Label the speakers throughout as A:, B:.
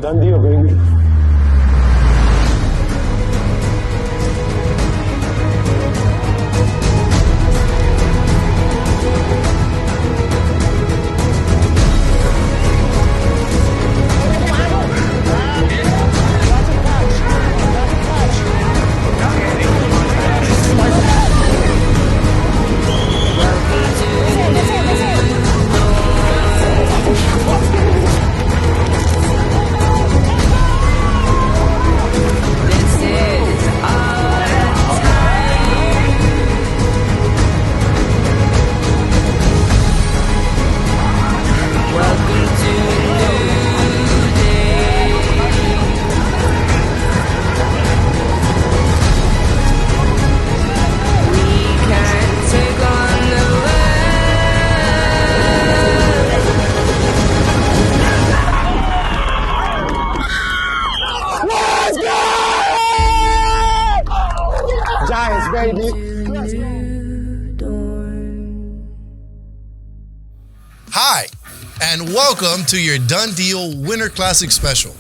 A: Done deal, baby. Giants, baby.
B: Hi, and welcome to your Done Deal Winter Classic Special.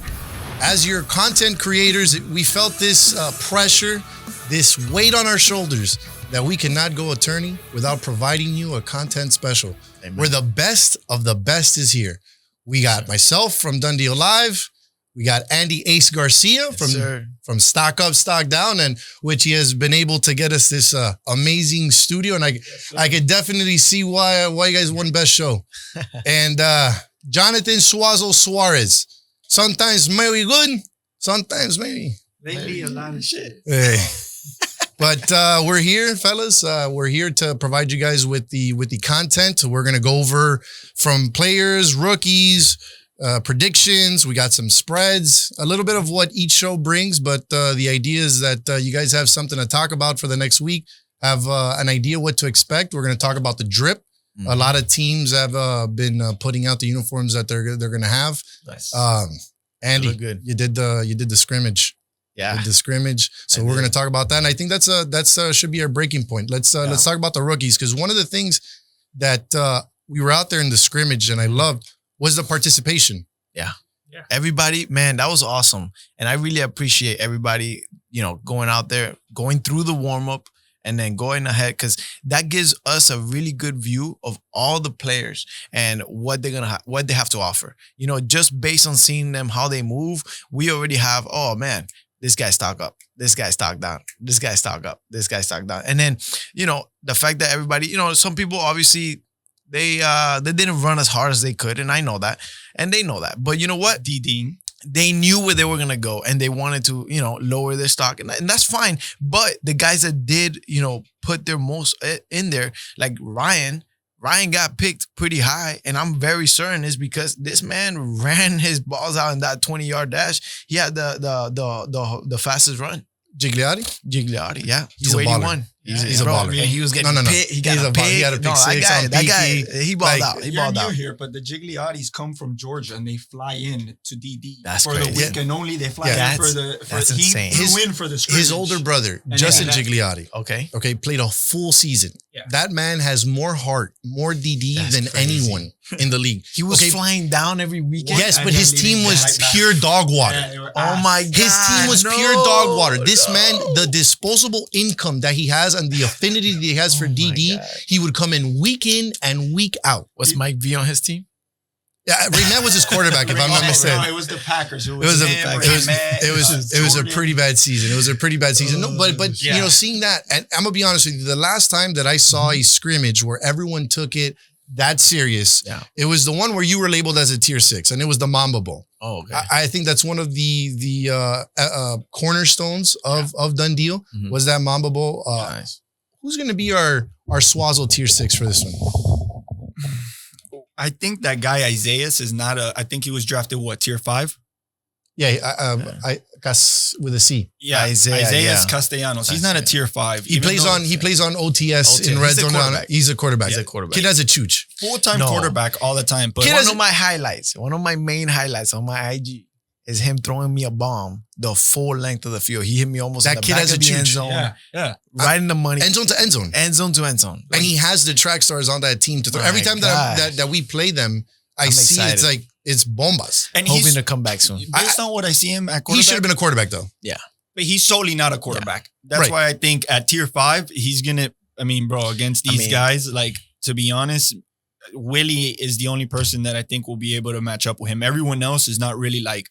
B: As your content creators, we felt this pressure, this weight on our shoulders that we cannot go attorney without providing you a content special.
C: Amen.
B: Where the best of the best is here. We got myself from Done Deal Live. We got Andy Ace Garcia from Stock Up, Stock Down, and which he has been able to get us this amazing studio. And I could definitely see why you guys won Best Show. And Jonathan Suazo Suarez. Sometimes maybe good, sometimes maybe.
D: Lately, a lot of shit.
B: Hey. But we're here, fellas. We're here to provide you guys with the content. We're gonna go over from players, rookies, predictions. We got some spreads, a little bit of what each show brings. But the idea is that you guys have something to talk about for the next week. Have an idea what to expect. We're gonna talk about the drip. Mm-hmm. A lot of teams have been putting out the uniforms that they're gonna have.
C: Nice.
B: Andy,
C: good.
B: you did the scrimmage.
C: Yeah.
B: The scrimmage. So we're going to talk about that. And I think that's should be our breaking point. Let's talk about the rookies. Because one of the things that we were out there in the scrimmage and I loved was the participation.
C: Yeah. Everybody, man, that was awesome. And I really appreciate everybody, going out there, going through the warm-up and then going ahead, because that gives us a really good view of all the players and what they have to offer. Just based on seeing them, how they move, we already have, oh man, this guy stock up, this guy stock down, this guy stock up, this guy stock down. And then, the fact that everybody, some people obviously, they didn't run as hard as they could. And I know that. And they know that. But you know what? They knew where they were going to go and they wanted to, lower their stock. And that's fine. But the guys that did, put their most in there, like Ryan got picked pretty high, and I'm very certain it's because this man ran his balls out in that 20-yard dash. He had the fastest run. Gigliotti, yeah.
B: He's a baller. He's a baller.
C: And he was getting picked. He got a pick.
B: He had a pick six on
C: that guy, he balled out. He balled out.
D: Here, but the Gigliottis come from Georgia and they fly in to DD
C: that's
D: for
C: crazy.
D: the weekend only. They fly in for the.
C: That's insane.
D: He flew in for the scrimmage.
B: His older brother, Justin Gigliotti.
C: Okay,
B: played a full season.
D: Yeah.
B: That man has more heart, more DD than anyone in the league.
C: He was flying down every weekend.
B: Yes, but his team was pure dog water.
C: Oh my God.
B: His team was pure dog water. This man, the disposable income that he has and the affinity that he has for DD, he would come in and week out.
C: Was Mike V on his team?
B: Yeah, Rayman was his quarterback, if I'm not mistaken.
D: No, it was the Packers.
B: It was a pretty bad season. It was a pretty bad season. No, but seeing that, and I'm gonna be honest with you, the last time that I saw a scrimmage where everyone took it that serious, it was the one where you were labeled as a tier 6, and it was the Mamba Bowl.
C: Oh, okay.
B: I think that's one of the cornerstones of Done Deal was that Mamba Bowl.
C: Nice.
B: Who's gonna be our Swazzle tier 6 for this one?
D: I think that guy Isaiah is not I think he was drafted tier 5?
B: Yeah, with a C.
D: Yeah, Isaiah Castellanos. He's not a tier 5.
B: He plays on OTS in red zone. He's a quarterback. Kid has a chooch.
D: Full-time quarterback all the time. But
C: one of my main highlights on my IG is him throwing me a bomb the full length of the field. He hit me almost in the back of the end zone.
D: Yeah.
C: Right in the money.
B: End zone to end zone.
C: End zone to end zone.
B: And he has the track stars on that team to throw. Every time that we play them, I see excited. It's like it's bombas.
D: And
C: Hoping
D: he's
C: to come back soon.
D: based on what I see him at
B: He
D: quarterback.
B: should have been a quarterback though.
D: But he's solely not a quarterback. That's
B: Right.
D: why I think at tier 5, he's gonna. I mean, bro, against these guys, like to be honest, Willie is the only person that I think will be able to match up with him. Everyone else is not really like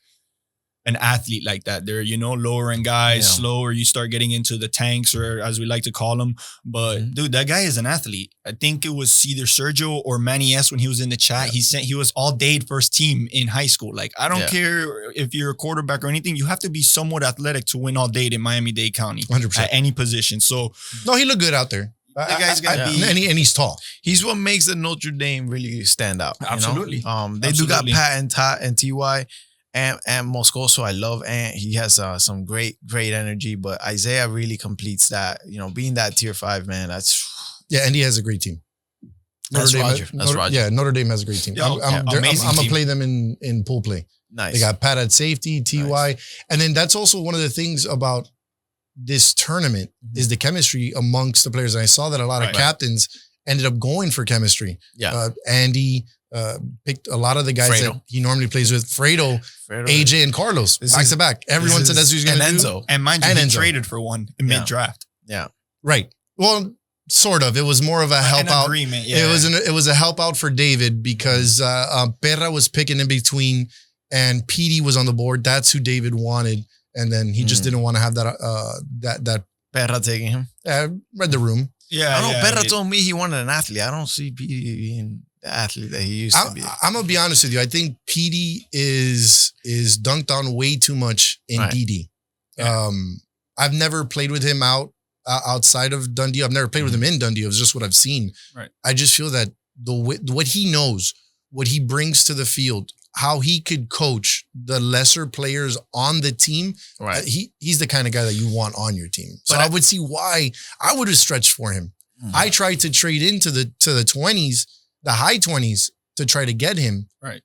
D: an athlete like that. They're, lower end guys, slower. You start getting into the tanks, or as we like to call them. But dude, that guy is an athlete. I think it was either Sergio or Manny S when he was in the chat. He was all Dade first team in high school. Like, I don't care if you're a quarterback or anything. You have to be somewhat athletic to win all Dade in Miami-Dade County
B: 100%.
D: at any position. So
B: No, he looked good out there.
D: that guy's gonna be.
B: And he's tall.
C: He's what makes the Notre Dame really stand out.
D: Absolutely.
C: They do got Pat and Tot and Ty and Moscoso. I love Ant. He has some great energy, but Isaiah really completes that. Being that tier 5 man,
B: Yeah, and he has a great team.
C: That's Roger.
B: Yeah, Notre Dame has a great team.
D: Yeah,
B: I'm
D: amazing
B: gonna
D: team.
B: play them in pool play.
C: nice.
B: They got Pat at safety, Ty, and then that's also one of the things about this tournament is the chemistry amongst the players. And I saw that a lot of captains ended up going for chemistry.
C: Yeah.
B: Andy picked a lot of the guys that he normally plays with. Fredo, AJ, and Carlos back to back. Everyone said that's who he's going to do.
C: Enzo.
D: And mind you,
B: And
D: he
B: Enzo.
D: traded for one in mid-draft.
C: Yeah.
B: Right. Well, sort of. It was more of a help
D: An
B: out.
D: agreement, yeah.
B: It was a help out for David because Perra was picking in between and PD was on the board. That's who David wanted. And then he just didn't want to have that
C: Perra taking him.
B: read the room.
D: Yeah,
C: I don't know.
D: yeah,
C: Perra
D: he-
C: told me he wanted an athlete. I don't see PD being the athlete that he used to be.
B: I'm gonna be honest with you. I think PD is dunked on way too much in
C: Right.
B: DD.
D: Yeah.
B: I've never played with him outside of Dundee. I've never played with him in Dundee. It was just what I've seen.
D: Right.
B: I just feel that what he knows, what he brings to the field, how he could coach the lesser players on the team.
C: Right.
B: He's the kind of guy that you want on your team. So
C: But
B: I would see why I would have stretched for him. I tried to trade into the 20s, the high 20s, to try to get him.
D: Right.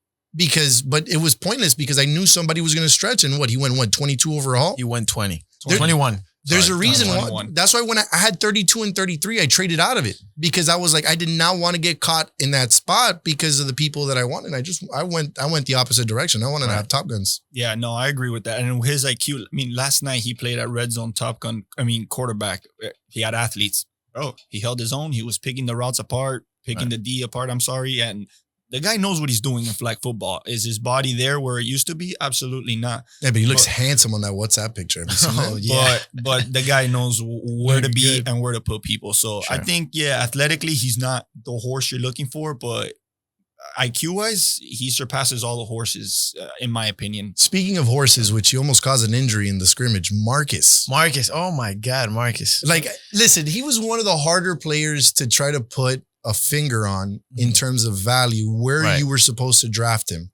B: But it was pointless because I knew somebody was going to stretch. And he went 22 overall.
C: He went 20.
B: There-
C: 21.
B: There's
C: Sorry,
B: a reason why.
D: 21.
B: That's why when I had 32 and 33, I traded out of it because I was like, I did not want to get caught in that spot because of the people that I wanted. I went the opposite direction. I wanted to have Top Guns.
D: Yeah, no, I agree with that. And his IQ, I mean, last night he played at Red Zone Top Gun. I mean, quarterback. He had athletes. Bro, he held his own. He was picking the routes apart, picking the D apart. I'm sorry. And the guy knows what he's doing in flag football. Is his body there where it used to be? Absolutely not.
B: Yeah, but he looks
D: But-
B: handsome on that WhatsApp picture. Have you seen that?
C: Oh, yeah.
D: But the guy knows where to be
B: Good.
D: and where to put people. So I
C: Sure.
D: think, athletically, he's not the horse you're looking for, but IQ wise, he surpasses all the horses, in my opinion.
B: Speaking of horses, which he almost caused an injury in the scrimmage, Marcus.
C: Marcus. Oh my God, Marcus.
B: Like, listen, he was one of the harder players to try to put a finger on in terms of value where
C: Right.
B: you were supposed to draft him.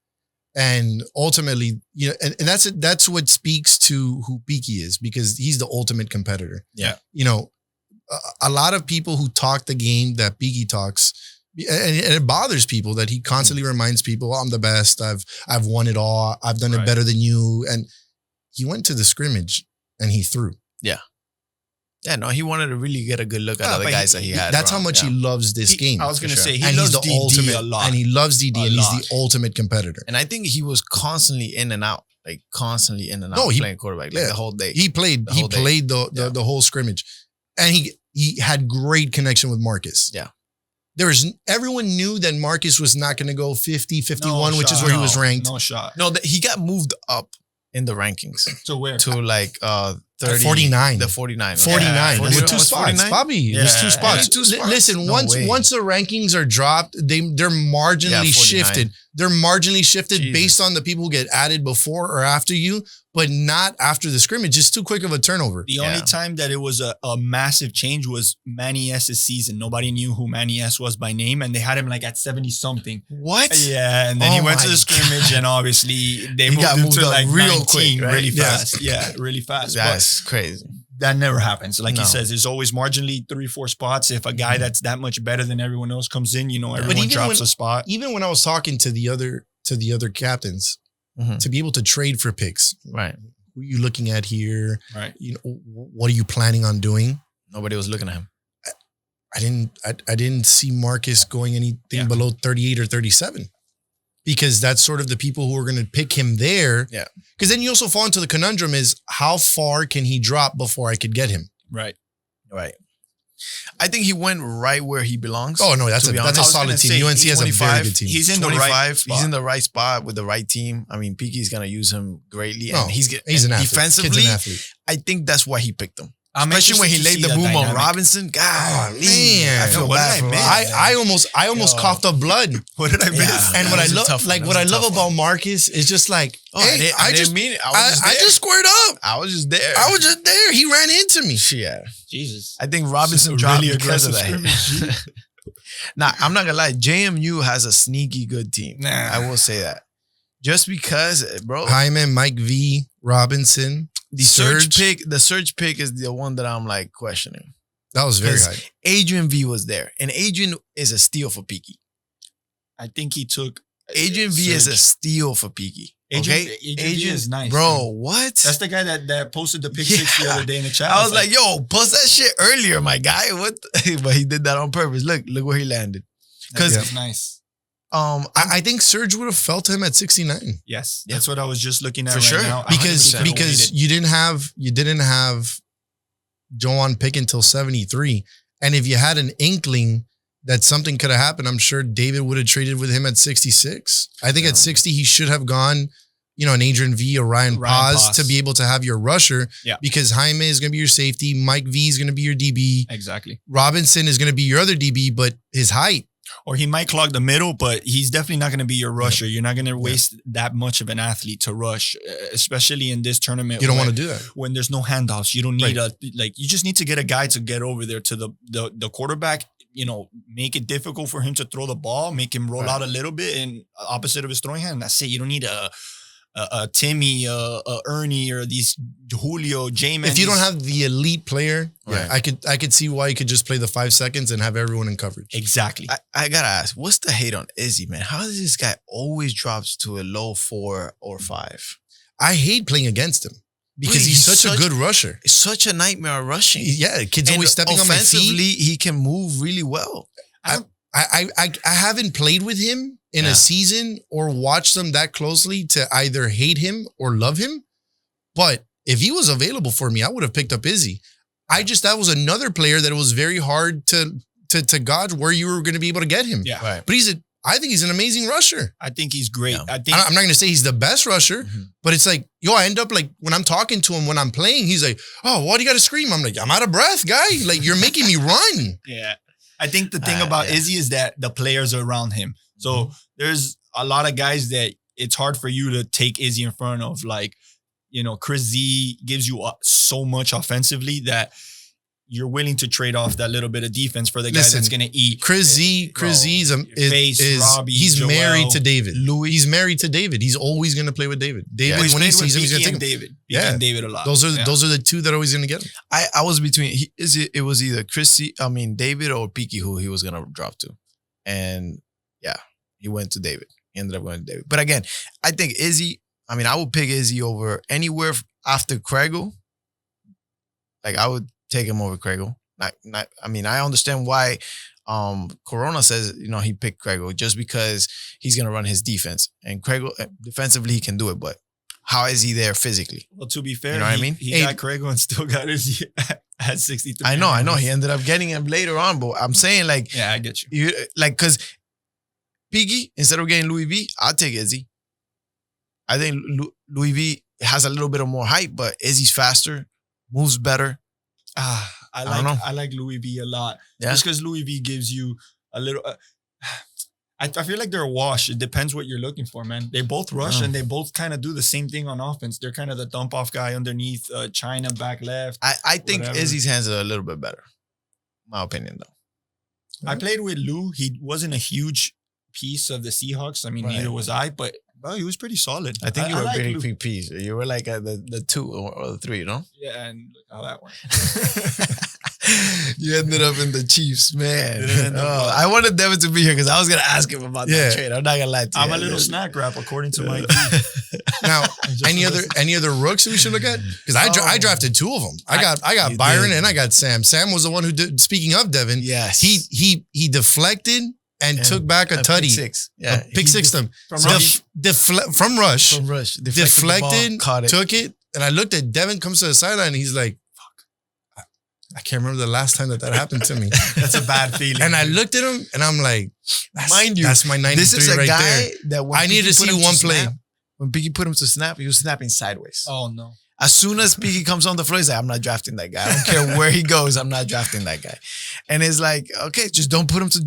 B: And ultimately, and that's what speaks to who Beaky is because he's the ultimate competitor.
C: Yeah.
B: A lot of people who talk the game that Beaky talks, and it bothers people that he constantly reminds people, I'm the best. I've won it all. I've done it
D: Right.
B: better than you. And he went to the scrimmage and he threw.
C: Yeah, no, he wanted to really get a good look at the
D: but
C: guys that he had.
B: That's how
C: around.
B: much
C: Yeah.
B: he loves this game.
D: I was going to
C: sure.
D: say, he
B: and
D: loves
B: he's the
D: DD
B: ultimate
D: a lot.
B: and he loves DD
D: A
B: and he's
D: lot.
B: the ultimate competitor.
C: And I think he was constantly in and out,
B: No, he-
C: playing quarterback
B: yeah.
C: the whole day.
B: He played
C: The whole day.
B: the whole scrimmage. And he had great connection with Marcus.
C: Yeah.
B: Everyone knew that Marcus was not going to go 50, 51,
D: No
B: which is
D: shot.
B: where he was ranked.
D: No shot.
C: No, he got moved up in the rankings
D: To where?
C: to like 30,
B: 49.
C: The 49.
B: 49
D: Yeah,
B: with 2
C: was
B: spots.
C: 49?
B: Bobby, there's 2
D: Yeah,
B: spots.
C: only 2 spots?
B: Listen,
C: No way.
B: once the rankings are dropped, they're marginally
C: 49.
B: shifted. They're marginally shifted
C: Jesus.
B: based on the people who get added before or after you, but not after the scrimmage. It's too quick of a turnover.
D: The only time that it was a massive change was Manny S's season. Nobody knew who Manny S was by name, and they had him like at 70 something.
C: What?
D: Yeah, and then he
C: Oh
D: went to
C: my
D: the scrimmage, and obviously they moved
C: got
D: him
C: moved
D: to
C: up
D: like
C: real
D: 19
C: quick, right?
D: really
B: Yeah.
D: fast. Yeah, really fast.
C: That's crazy.
D: But that never happens. Like
C: No.
D: he says, there's always marginally 3-4 spots. If a guy that's that much better than everyone else comes in, everyone
B: even
D: drops
B: when-
D: a spot.
B: Even when I was talking to the other captains,
C: Mhm.
B: to be able to trade for picks,
C: Right.
B: who are you looking at here?
D: Right.
B: What are you planning on doing?
C: Nobody was looking at him.
B: I didn't see Marcus going anything
D: Yeah.
B: below 38 or 37 because that's sort of the people who are going to pick him there.
C: Yeah.
B: Because then you also fall into the conundrum is how far can he drop before I could get him?
D: Right.
C: Right. I think he went right where he belongs.
B: Oh, no, that's
C: to
B: a
C: be
B: that's a
C: honest.
B: solid team. UNC has a very
C: 25.
B: good team.
D: He's in the
C: 25.
D: right spot.
C: He's in the right spot with the right team. I mean, Peaky's going to use him greatly.
B: No,
C: And
B: he's an
C: and
B: athlete.
C: defensively,
B: Kid's an athlete.
C: I think that's why he picked him.
D: I'm
C: Especially when he
D: interested to
C: laid
D: see
C: the
D: that
C: boom on
D: dynamic.
C: Robinson. God,
B: man.
C: I feel
D: Yo, what
C: bad
D: did
C: for
D: I miss?
C: Robinson.
B: I almost
C: Yo.
B: coughed up blood.
D: What did I miss?
C: Yeah.
B: And
C: That
B: what I
C: was a
B: love,
C: tough one.
B: like
C: That
B: what I
C: was a
B: love
C: tough
B: about
C: one.
B: Marcus is just like,
C: Oh,
B: hey,
C: I
B: I
C: didn't mean it.
B: I just squared up.
C: I was just there.
B: I was just there. He ran into me.
C: Yeah.
D: Jesus.
C: I think Robinson
D: Just a
C: dropped
D: really
C: because of
D: aggressive
C: that. Nah, I'm not gonna lie. JMU has a sneaky good team.
D: Nah.
C: I will say that. Just because, bro,
B: Hyman, Mike V, Robinson,
C: the surge pick is the one that I'm like questioning.
B: That was very
C: 'Cause
B: high.
C: Adrian V was there, and Adrian is a steal for Peaky.
D: I think he took
C: Adrian V is a
D: Surge.
C: steal for Peaky.
D: Adrian,
C: Okay,
D: Adrian V is nice,
C: bro.
D: dude.
C: What?
D: That's the guy that posted the pick six the
C: Yeah.
D: other day in the chat.
C: I was like, yo, post that shit earlier, my guy. What? But he did that on purpose. Look where he landed.
D: because
C: 'cause-
D: it's nice.
B: I think Serge would have felt him at 69
D: Yes, that's what I was just looking at
C: For
D: right
C: sure.
D: now.
B: because
D: 100%
B: because
D: believe
B: you didn't have Joan pick until 73, and if you had an inkling that something could have happened, I'm sure David would have traded with him at 66. I think
C: Yeah.
B: at 60 he should have gone, an Adrian V or Ryan Paz
D: Paz.
B: to be able to have your rusher.
D: Yeah.
B: Because Jaime is going to be your safety, Mike V is going to be your DB,
D: it. Exactly.
B: Robinson is going to be your other DB, but his height.
D: Or he might clog the middle, but he's definitely not going to be your rusher. You're not going to waste that much of an athlete to rush, especially in this tournament.
B: You don't
D: when-
B: want to do that.
D: when there's no handoffs. You don't need you just need to get a guy to get over there to the quarterback, make it difficult for him to throw the ball, make him roll
B: Right.
D: out a little bit and opposite of his throwing hand. That's it. You don't need a Timmy, a Ernie or these Julio, J-Man.
B: If you don't have the elite player,
C: Right.
B: I could see why you could just play the 5 seconds and have everyone in coverage.
D: Exactly.
C: I gotta ask, what's the hate on Izzy, man? How does this guy always drops to a low 4 or 5?
B: I hate playing against him because
C: Really,
B: he's
C: he's
B: such a
C: such-
B: good rusher.
C: It's such a nightmare rushing.
B: Yeah, kid's
C: And
B: always stepping on my
C: offensively,
B: feet.
C: he can move really well.
B: I haven't played with him in
C: Yeah.
B: a season or watched him that closely to either hate him or love him. But if he was available for me, I would have picked up Izzy. That was another player that it was very hard to gauge where you were going to be able to get him.
D: Yeah.
C: Right.
B: But I think he's an amazing rusher.
D: I think he's great.
C: Yeah.
D: I think
B: I'm not going to say he's the best rusher,
C: Mhm.
B: but it's like, I end up like when I'm talking to him, when I'm playing, he's like, oh, why do you got to scream? I'm like, I'm out of breath, guy. Like, you're making me run.
D: yeah. I think the thing about
C: yeah.
D: Izzy is that the players are around him. So there's a lot of guys that it's hard for you to take Izzy in front of. Like, Chris Z gives you so much offensively that you're willing to trade off that little bit of defense for the guy
B: Listen,
D: that's going to eat.
B: Chris Z is
D: Face, Robbie,
B: he's
D: Joel,
B: married to David.
C: Louis.
B: He's married to David. He's always going to play with David. David,
C: Yeah,
D: He's
B: when he
D: played with
B: sees him, he's going
D: Beaky
B: to
D: and
B: take him.
D: David.
B: Yeah.
D: Beaky and David a lot.
B: Those are
D: Yeah.
B: the two that are always going to get him.
C: I was between it was either David or Peaky who he was gonna drop to. And yeah, he went to David. He ended up going to David. But again, I think Izzy, I would pick Izzy over anywhere after Craigle. Like I would take him over Craigle. I understand why Corona says, he picked Craigle just because he's gonna run his defense. And Craigle defensively he can do it, but how is he there physically?
D: Well, to be fair,
C: You know what I mean?
D: He
B: Hey,
D: got Craigle and still got Izzy at 63.
C: I know. He ended up getting him later on, but I'm saying like
D: Yeah, I get you.
C: because Piggy, instead of getting Louis V, I'll take Izzy. I think Louis V has a little bit of more height, but Izzy's faster, moves better.
D: I
C: don't know.
D: like Louis V a lot.
C: Yeah.
D: Just because Louis V gives you a little. I feel like they're a wash. It depends what you're looking for, man. They both rush
C: Yeah.
D: and they both kind of do the same thing on offense. They're kind of the dump off guy underneath China back left.
C: I think
D: Whatever.
C: Izzy's hands are a little bit better. My opinion, though.
D: I played with Lou. He wasn't a huge piece of the Seahawks. I mean,
C: Right.
D: neither was I, but he was pretty solid.
C: I think you were
D: like
C: a
D: Lou.
C: big piece. You were like at the 2 or the 3, no?
D: Yeah, and look how that went.
C: You ended up in the Chiefs, man.
D: Didn't end up well.
C: I wanted Devin to be here because I was gonna ask him about
B: Yeah.
C: that trade. I'm not gonna lie to you.
D: I'm a little snack wrap, according to Mike.
B: Now,
D: Just
B: any
D: a
B: other
D: little-
B: rooks that we should look at? Because I
C: Oh.
B: drafted 2 of them. I got
C: You
B: Byron
C: did.
B: and I got Sam. Sam was the one who did. Speaking of Devin,
C: Yes.
B: he deflected and took back a tutty.
C: Pick six. Yeah.
B: Pick six them.
D: From
B: So
D: Rush.
B: from Rush.
C: From Rush.
B: Deflected,
C: the ball, caught it.
B: took it, and I looked at Devin comes to the sideline and he's like, fuck. I can't remember the last time that happened to me.
D: That's a bad feeling.
B: And I looked at him and I'm like,
C: Mind you,
B: that's my 93
C: this is a
B: right
C: guy
B: there.
C: that when
B: I need to
C: Piggy put
B: see
C: him
B: one play.
C: snap, when Piggy put him to snap, he was snapping sideways.
D: Oh no.
C: As soon as Piggy comes on the floor, he's like, I'm not drafting that guy. I don't care where he goes. I'm not drafting that guy. And it's like, okay, just don't put him to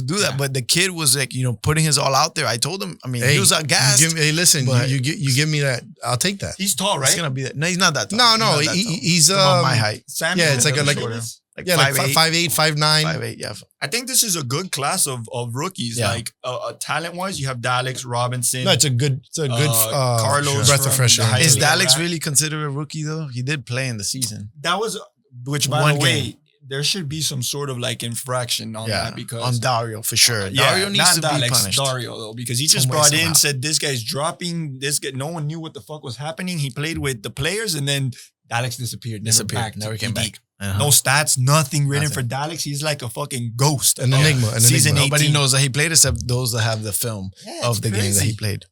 C: do that.
D: Yeah.
C: But the kid was like, putting his all out there. I told him, I mean,
B: Hey,
C: he was gassed.
B: hey, listen,
C: but-
B: you give me that. I'll take that.
D: He's tall,
C: It's
D: right?
C: gonna be that. No, he's not that tall.
B: No,
C: He's not that tall.
B: he's
C: about my height.
D: Samuel
B: Yeah, it's like
D: is
B: a- like-
D: shorter.
C: Like
B: yeah, like
C: 5'8",
B: 5'8", 5'9".
C: 5'8", yeah.
D: I think this is a good class of rookies.
C: Yeah.
D: Like talent wise, you have Daleks, Robinson.
B: No, it's a good
D: Carlos
B: breath of
D: from
B: fresh
D: the
B: air.
D: Heights.
C: Is
D: Yeah,
C: Daleks
D: right.
C: really considered a rookie though? He did play in the season.
D: That was, which by
C: One
D: the way,
C: game.
D: there should be some sort of like infraction on that because
C: on Dario for sure.
D: yeah,
C: Dario needs
D: not
C: to be
D: Daleks,
C: punished.
D: Dario though, because he
C: Some
D: just
C: way,
D: brought
C: somehow.
D: in, said this guy's dropping. This guy, no one knew what the fuck was happening. He played with the players, and then Daleks disappeared.
C: Never came back. Uh-huh.
D: No stats, nothing written
C: Nothing.
D: for Daleks. He's like a fucking ghost.
B: An enigma. An
D: Season
B: enigma.
D: 18.
C: Nobody knows that he played except those that have the film
D: Yeah,
C: of
D: it's
C: the game that he
D: crazy.
C: played.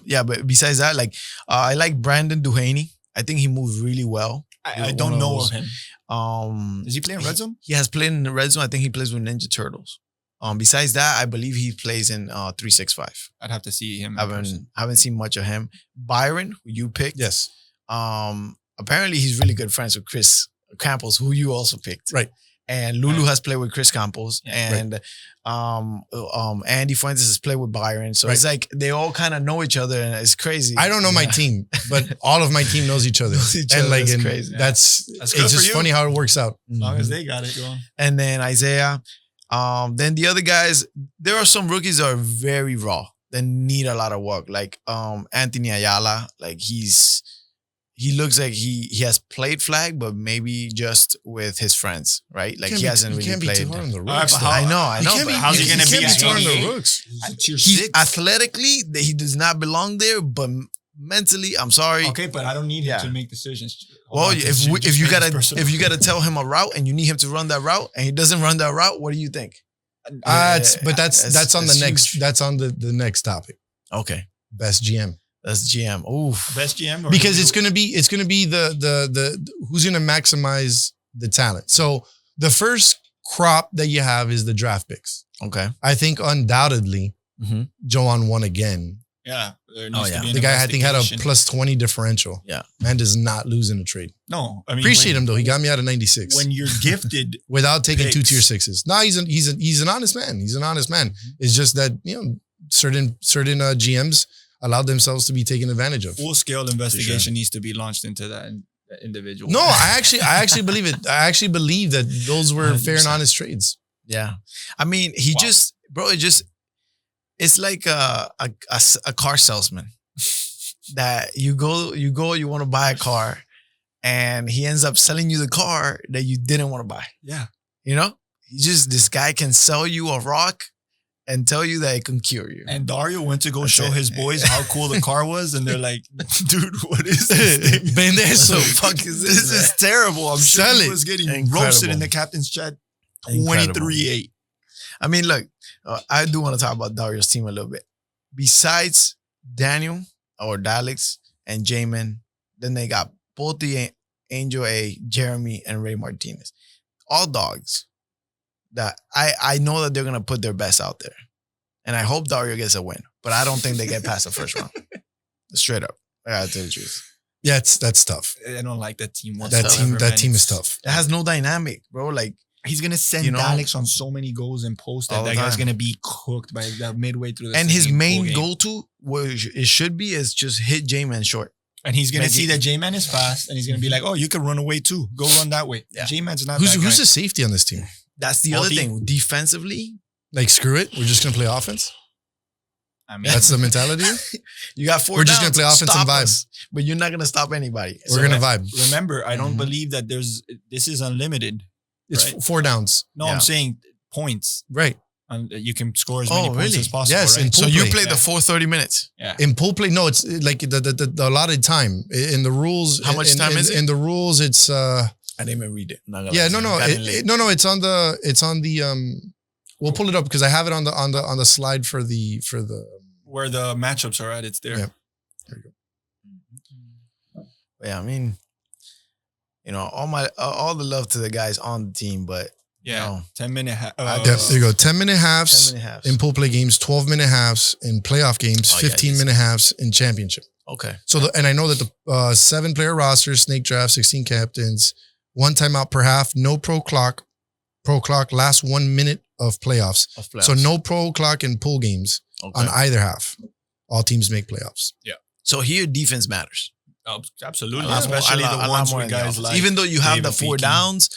C: Yeah, but besides that, like I like Brandon Duhaney. I think he moved really well.
D: I
C: One
D: don't
C: of
D: know
C: those.
D: of him. Is he playing Red Zone?
C: He has played in the red zone. I think he plays with Ninja Turtles. Besides that, I believe he plays in 365.
D: I'd have to see him. in
C: Haven't
D: person.
C: haven't seen much of him. Byron, who you picked.
B: Yes.
C: Apparently he's really good friends with Chris Campos, who you also picked.
B: Right.
C: And Lulu has played with Chris Campos,
D: Yeah,
C: and Andy Fuentes has played with Byron. So it's like they all kind of know each other, and it's crazy.
B: I don't know my
C: Yeah.
B: team, but all of my team knows each other.
C: Knows each
B: and
C: other.
B: like,
C: That's
B: and
C: crazy.
B: that's
D: That's good
B: it's
D: for
B: just
D: you.
B: funny how it works out.
D: As long as
C: Mhm.
D: they got it going.
C: And then Isaiah. Then the other guys, there are some rookies that are very raw that need a lot of work. Like Anthony Ayala, like he looks like he has played flag, but maybe just with his friends, right? Like he hasn't
B: you
C: really
B: can't be
C: played.
B: too hard on the
D: All right,
B: rooks.
D: but
B: though.
C: I know,
B: You
C: but
B: can't be-
D: how's he
B: you
D: gonna
B: can't
D: be
B: be
D: at
B: too hard on the
D: 88?
B: rooks.
D: He's a tier
C: He
D: 6.
C: athletically, he does not belong there, but mentally, I'm sorry.
D: Okay, but I don't need him
C: Yeah.
D: to make decisions.
C: Well,
D: Hold on,
C: if
D: just
C: you
D: make
C: gotta
D: this personal.
C: if you gotta tell him a route and you need him to run that route and he doesn't run that route, what do you think?
B: That's on the
C: it's
B: next.
C: huge.
B: That's on the next topic.
C: Okay,
B: Best GM.
C: that's GM. Oof.
D: best GM or
B: Because
D: who-
B: it's gonna be the who's gonna maximize the talent. So the first crop that you have is the draft picks.
C: Okay.
B: I think undoubtedly
C: Mm-hmm.
B: Joan won again.
D: yeah. There
C: Oh,
D: needs
C: yeah.
D: to be an
B: The guy I think had a
D: investigation.
B: plus 20 differential.
C: Yeah.
B: Man does not lose in a trade.
D: No, I mean
B: Appreciate
D: when,
B: him though. He got me out of 96
D: when you're gifted.
B: without taking two
D: picks.
B: tier sixes. No, he's an honest man. He's an honest man. It's just that certain GMs allowed themselves to be taken advantage of.
D: Full scale investigation needs to be launched into that individual.
B: No, I actually believe it. I actually believe that those were fair and
D: 100%.
B: honest trades.
C: Yeah. I mean, he
D: Wow.
C: just, bro, it's like a car salesman that you want to buy a car and he ends up selling you the car that you didn't want to buy.
D: Yeah.
C: You know, this guy can sell you a rock and tell you that it can cure you.
D: And Dario went to go
C: That's
D: show
C: it.
D: his boys how cool the car was, and they're like, "Dude, what is this thing?
B: Been there,
C: What
B: so
C: the fuck is
D: This is terrible." I'm sure
B: Sell
D: he
B: it.
D: was getting
C: Incredible.
D: roasted in the captain's chat.
C: Incredible.
D: 23-8.
C: I mean, look, I do want to talk about Dario's team a little bit. Besides Daniel or Daleks and Jamin, then they got both the Angel A, Jeremy, and Ray Martinez. All dogs that I know that they're going to put their best out there. And I hope Dario gets a win, but I don't think they get past the first round. Straight up. I got to tell you the truth.
B: yeah, that's tough.
D: I don't like that team
B: That
D: whatsoever.
B: team
D: man.
B: is tough.
C: It has no dynamic, bro. Like,
D: He's gonna send
C: You know,
D: Daleks on so many goals and posts that
C: all the
D: that guy's
C: time.
D: gonna be cooked by that midway through the
C: and his
D: second
C: main
D: game.
C: go-to, what it should be, is just hit J-Man short.
D: And he's gonna
C: Like,
D: see that J-Man is fast, and he's gonna be like, "Oh, you can run away too. Go run that way."
C: Yeah.
D: J-Man's not
B: Who's
D: that
B: who's
D: guy.
B: the safety on this team?
C: That's the
D: All
C: other
D: deep.
C: thing. Defensively,
B: Like, screw it. We're just gonna play offense.
D: I mean,
B: That's the mentality.
C: you got 4
B: We're just
C: downs,
B: gonna play offense
C: stop
B: and vibe.
C: us, but you're not gonna stop anybody.
B: We're gonna vibe.
D: remember, I don't
C: Mhm.
D: believe that this is unlimited.
B: It's
D: Right.
B: 4 downs.
D: No,
C: Yeah.
D: I'm saying points.
B: Right.
D: And you can score as many
C: Oh,
D: points
C: really?
D: as possible.
B: Yes,
D: right?
B: and
C: So
B: Pool
C: you
B: play.
C: played the full 30 minutes.
D: yeah.
B: In pool play, no, it's like the allotted time. In the rules,
C: How much time is it?
B: In the rules, it's
C: I didn't even read it.
B: Yeah, no. It's on the. We'll pull it up because I have it on the slide for the.
D: Where the matchups are at, it's there.
B: Yeah. There you go.
C: Yeah, I mean, all the love to the guys on the team, but
D: Yeah, 10-minute.
B: There you go. 10-minute halves
C: 10-minute halves.
B: in pool play games, 12-minute halves in playoff games, 15-minute halves in championship.
C: Okay.
B: So, and I know that the 7-player roster, snake draft, 16 captains, 1 timeout per half, no pro clock, last 1 minute of playoffs. So no pro clock in pool games on either half. All teams make playoffs.
C: So here, defense matters.
D: Oh, absolutely,
C: A
D: especially
C: lot
D: the ones
C: more
D: with
C: in the
D: guys
C: offense.
D: like
C: Even though you have
D: David
C: the 4
D: Feakin.
C: downs,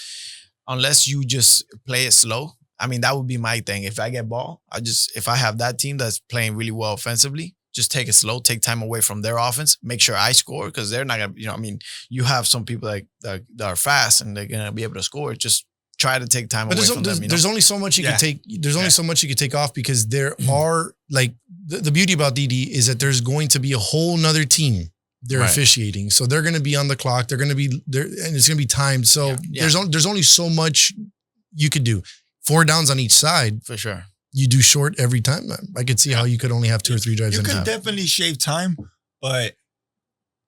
C: unless you just play it slow. I mean, that would be my thing. If I get ball, if I have that team that's playing really well offensively, just take it slow, take time away from their offense, make sure I score because they're not gonna, you have some people that are fast and they're gonna be able to score. Just try to take time away from them.
B: There's only so much you could take. There's only so much you could take off because there are like the beauty about DD is that there's going to be a whole nother team they're officiating, so they're going to be on the clock. They're going to be there, and it's going to be timed. So there's only so much you could do. 4 downs on each side
C: for sure.
B: You do short every time. I could see how you could only have 2 or 3 drives.
D: You
B: in
D: could
B: half.
D: definitely shave time, but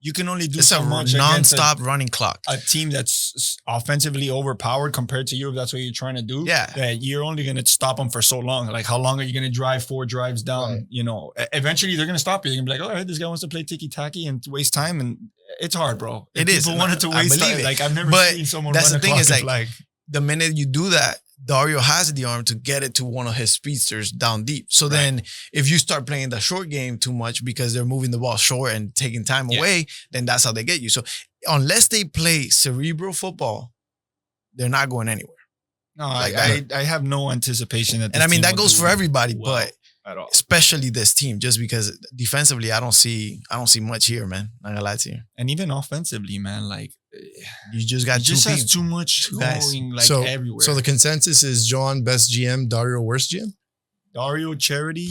D: you can only do
C: It's
D: so
C: a
D: much
C: non-stop running clock.
D: A team that's offensively overpowered compared to you, if that's what you're trying to do.
C: Yeah.
D: That you're only going to stop them for so long. Like, how long are you going to drive 4 drives down?
B: Right.
D: Eventually they're going to stop you. They're going to be like, all right, this guy wants to play ticky-tacky and waste time. And it's hard, bro.
C: It is.
D: People wanted to waste time.
C: It.
D: Like, I've never
C: but
D: seen someone
C: that's
D: run
C: the
D: a
C: thing
D: clock
C: is
D: and
C: like the minute you do that, Dario has the arm to get it to one of his speedsters down deep. So then if you start playing the short game too much because they're moving the ball short and taking time away, then that's how they get you. So unless they play cerebral football, they're not going anywhere.
D: No, I have no anticipation that.
C: And I mean, that goes for everybody,
D: well
C: but
D: at all.
C: especially this team, just because defensively, I don't see much here, man. Not gonna lie to you.
D: And even offensively, man, like
C: you just got
D: just has too much going like everywhere.
B: So the consensus is John best GM, Dario worst GM.
D: Dario charity,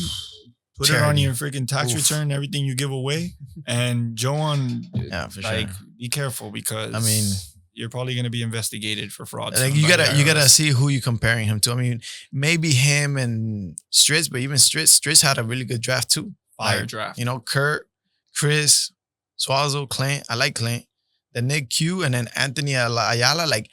D: put it on your freaking tax return, everything you give away, and Joan,
C: for
D: like
C: sure.
D: be careful because
C: I mean,
D: you're probably gonna be investigated for fraud.
C: Like you gotta see who you're comparing him to. I mean, maybe him and Stritz, but even Stritz had a really good draft too.
D: Fire draft.
C: Kurt, Chris, Swazo, Clint. I like Clint. Then Nick Q and then Anthony Ayala. Like,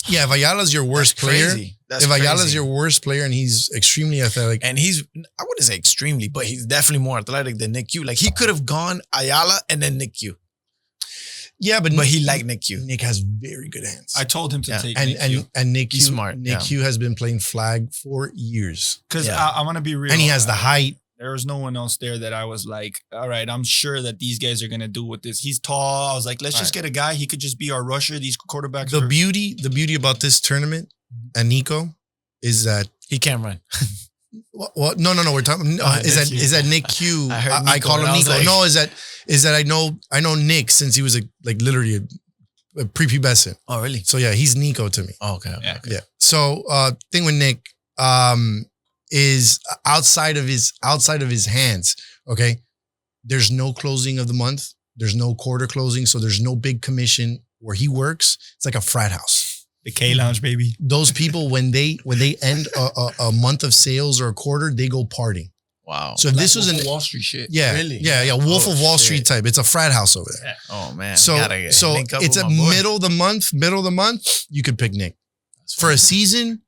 B: yeah, if Ayala's your worst player,
C: if
B: Ayala's your worst player and he's extremely athletic,
C: and I wouldn't say extremely, but he's definitely more athletic than Nick Q. Like he could have gone Ayala and then Nick Q.
B: Yeah, but
C: he liked Nick Q.
B: Nick has very good hands.
D: I told him to take
B: and
D: Nick Q.
B: And Nick Q,
C: he's smart.
B: Nick Q has been playing flag for years.
D: Because I'm gonna be real,
B: and he has the height.
D: There was no one else there that I was like, all right, I'm sure that these guys are gonna do with this. He's tall. I was like, let's just get a guy. He could just be our rusher. These quarterbacks.
B: The beauty about this tournament and Nico is that
C: he can't run.
B: Well, no. We're talking. Is that Nick Q? I call him Nico. Like, no, is that I know Nick since he was literally a prepubescent.
C: Oh, really?
B: So yeah, he's Nico to me.
C: Oh, okay.
B: Yeah. So thing with Nick is outside of his hands. Okay, there's no closing of the month. There's no quarter closing, so there's no big commission where he works. It's like a frat house.
D: The K Lounge, baby.
B: Those people when they end a month of sales or a quarter, they go partying.
C: Wow.
B: So if this was
D: an Wall Street shit.
B: Yeah,
C: really?
B: Yeah. Wolf of Wall Street type. It's a frat house over there.
C: Oh man.
B: So it's a middle of the month. You could pick Nick for a season.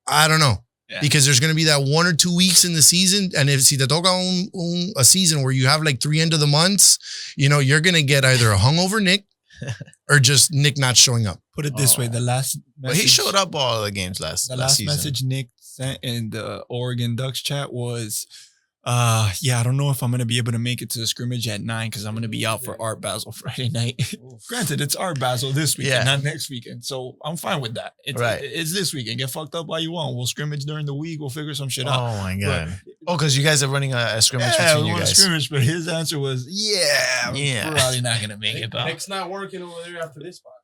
B: I don't know. Yeah. Because there's going to be that 1 or 2 weeks in the season. And if si te toca a season where you have like 3 end of the months, you're going to get either a hungover Nick or just Nick not showing up.
D: Put it this way. The last message,
C: he showed up all the games last season.
D: Message Nick sent in the Oregon Ducks chat was, I don't know if I'm going to be able to make it to the scrimmage at 9 because I'm going to be out for Art Basel Friday night. Granted, it's Art Basel this weekend, not next weekend. So I'm fine with that. It's this weekend. Get fucked up while you want. We'll scrimmage during the week. We'll figure some shit out.
C: Oh, my God. Because you guys are running a scrimmage between you guys. Yeah, we want a scrimmage,
D: but his answer was, we're probably not going to make it, pal.
A: Nick's not working over there after this podcast.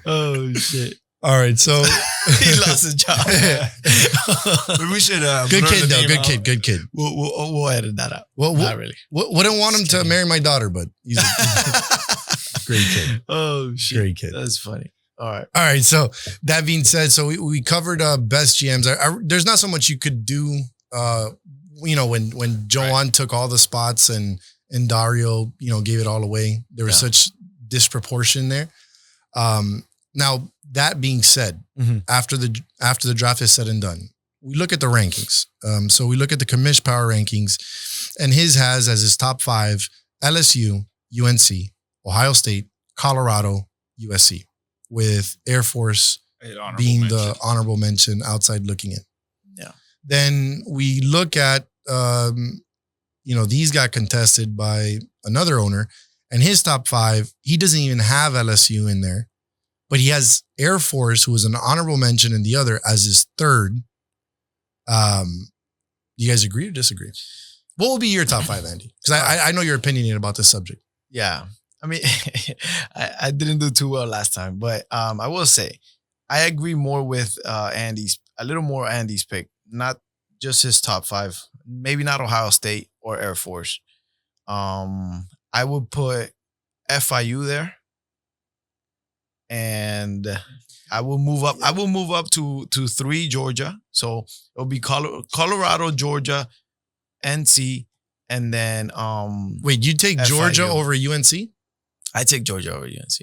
C: Oh, shit.
B: All right, so
C: he lost his job.
D: But we should
B: good kid though. Good kid.
C: We'll edit that out.
B: Well,
C: not really.
B: Wouldn't want him to marry my daughter, but he's Great kid.
C: Oh shit.
B: Great kid.
C: That's funny. All right.
B: All right. So that being said, so we covered best GMs. There's not so much you could do. When Joan took all the spots and Dario, gave it all away. There was such disproportion there. Now that being said, after the draft is said and done, we look at the rankings. So we look at the Commish Power rankings, and his has as his top 5 LSU, UNC, Ohio State, Colorado, USC, with Air Force being the honorable mention outside looking in.
C: Yeah.
B: Then we look at, these got contested by another owner, and his top 5, he doesn't even have LSU in there, but he has Air Force, who is an honorable mention in the other, as his third. You guys agree or disagree? What will be your top 5, Andy? Because I know your opinion about this subject.
C: Yeah. I mean, I didn't do too well last time, but I will say I agree more with a little more Andy's pick, not just his top 5, maybe not Ohio State or Air Force. I would put FIU there, and I will move up. I will move up to 3, Georgia. So it'll be Colorado, Georgia, NC, and then
B: wait, you take Georgia
C: FIU.
B: over UNC?
C: I take Georgia over UNC.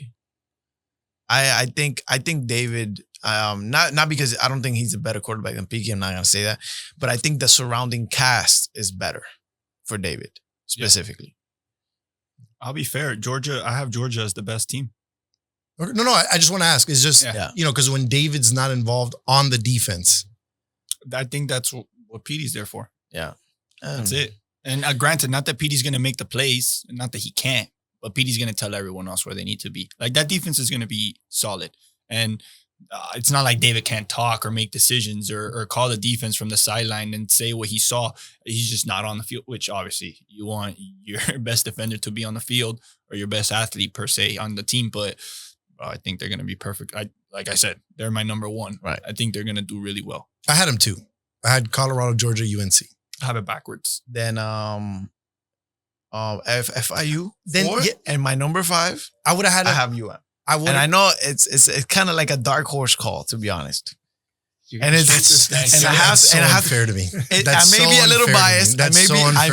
C: I think David, not because I don't think he's a better quarterback than Peaky. I'm not gonna say that, but I think the surrounding cast is better for David specifically.
D: I'll be fair. Georgia, I have Georgia as the best team.
B: No, I just want to ask. It's just, because when David's not involved on the defense.
D: I think that's what Petey's there for.
C: Yeah.
D: That's it. And granted, not that Petey's going to make the plays, and not that he can't, but Petey's going to tell everyone else where they need to be. Like, that defense is going to be solid. And it's not like David can't talk or make decisions or call the defense from the sideline and say what he saw. He's just not on the field, which obviously you want your best defender to be on the field or your best athlete per se on the team. But I think they're going to be perfect. Like I said, they're my number 1.
C: Right.
D: I think they're going to do really well.
B: I had them 2. I had Colorado, Georgia, UNC.
D: I have it backwards.
C: Then FIU
B: Then
C: 4, and my number 5.
B: I would have had.
C: I have UM.
B: And
C: I know it's kind of like a dark horse call, to be honest. And it's I have
B: unfair to me.
C: I may be a little biased. I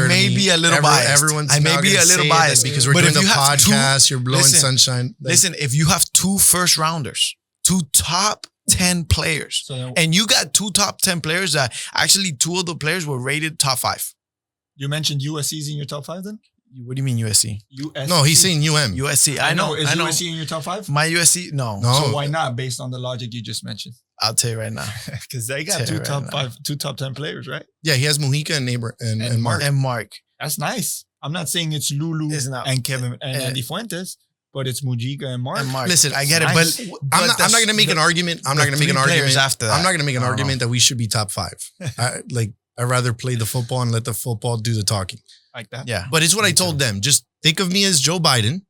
C: may be a little biased.
B: Everyone's
C: I may be a little biased
B: because we're doing the podcast. You're blowing sunshine.
C: Listen, if you have 2 first rounders, 2 top 10 players, and you got 2 top 10 players that actually 2 of the players were rated top 5.
D: You mentioned USC's in your top 5 then?
C: What do you mean USC?
D: USC.
B: No, he's saying UM.
C: USC.
D: I know. Is USC in your top 5?
C: My USC, no.
D: So why not, based on the logic you just mentioned?
C: I'll tell you right now.
D: Because they got 2 top 10 players, right?
B: Yeah, he has Mujica and Mark.
C: And Mark.
D: That's nice. I'm not saying it's Lulu and Kevin and Andy Fuentes, but it's Mujica and Mark.
B: Listen, I get
D: nice.
B: it, but I'm not going to make an argument. I'm not going to make an argument
C: after that.
B: I'm not going to make an argument that we should be top 5. I'd rather play the football and let the football do the talking.
D: Like that?
C: Yeah.
B: But it's what I told them. Just think of me as Joe Biden.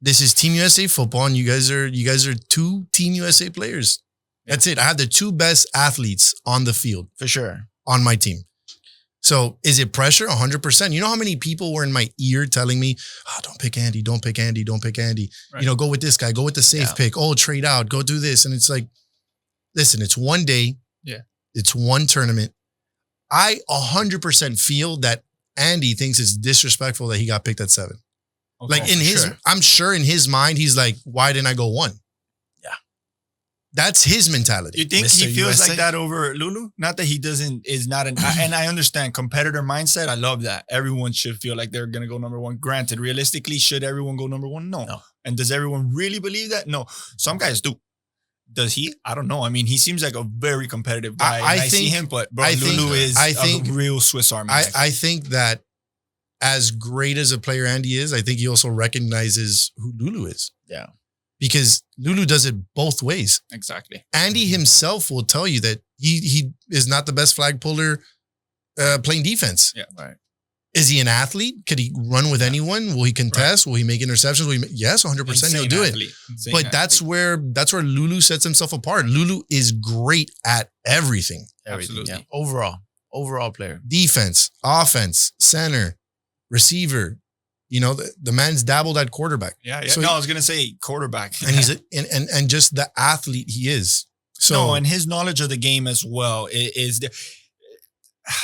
B: This is Team USA football, and you guys are 2 Team USA players. That's it. I have the 2 best athletes on the field.
C: For sure.
B: On my team. So is it pressure? 100%. You know how many people were in my ear telling me, don't pick Andy, don't pick Andy, don't pick Andy. Right. Go with this guy, go with the safe pick. Oh, trade out, go do this. And it's like, listen, it's one day.
D: Yeah.
B: It's one tournament. I 100% feel that Andy thinks it's disrespectful that he got picked at 7. Okay, like I'm sure in his mind, he's like, why didn't I go 1? Yeah. That's his mentality.
D: You think Mr. he feels USA? Like that over Lulu? Not that he and I understand competitor mindset. I love that. Everyone should feel like they're going to go number 1. Granted, realistically, should everyone go number 1? No. And does everyone really believe that? No. Some guys do. Does he? I don't know. I mean, he seems like a very competitive guy. I see him, but Lulu is a real Swiss Army.
B: I think that as great as a player Andy is, I think he also recognizes who Lulu is.
C: Yeah.
B: Because Lulu does it both ways.
D: Exactly.
B: Andy himself will tell you that he is not the best flag puller playing defense.
D: Yeah. Right.
B: Is he an athlete? Could he run with anyone? Will he contest? Right. Will he make interceptions? Yes, 100% he'll do it. But that's where Lulu sets himself apart. Lulu is great at everything.
D: Absolutely.
C: Yeah. Overall player.
B: Defense, offense, center, receiver. You know, the man's dabbled at quarterback.
D: Yeah.
B: So
D: no, I was gonna say quarterback,
B: and he's and just the athlete he is. So
D: no, and his knowledge of the game as well is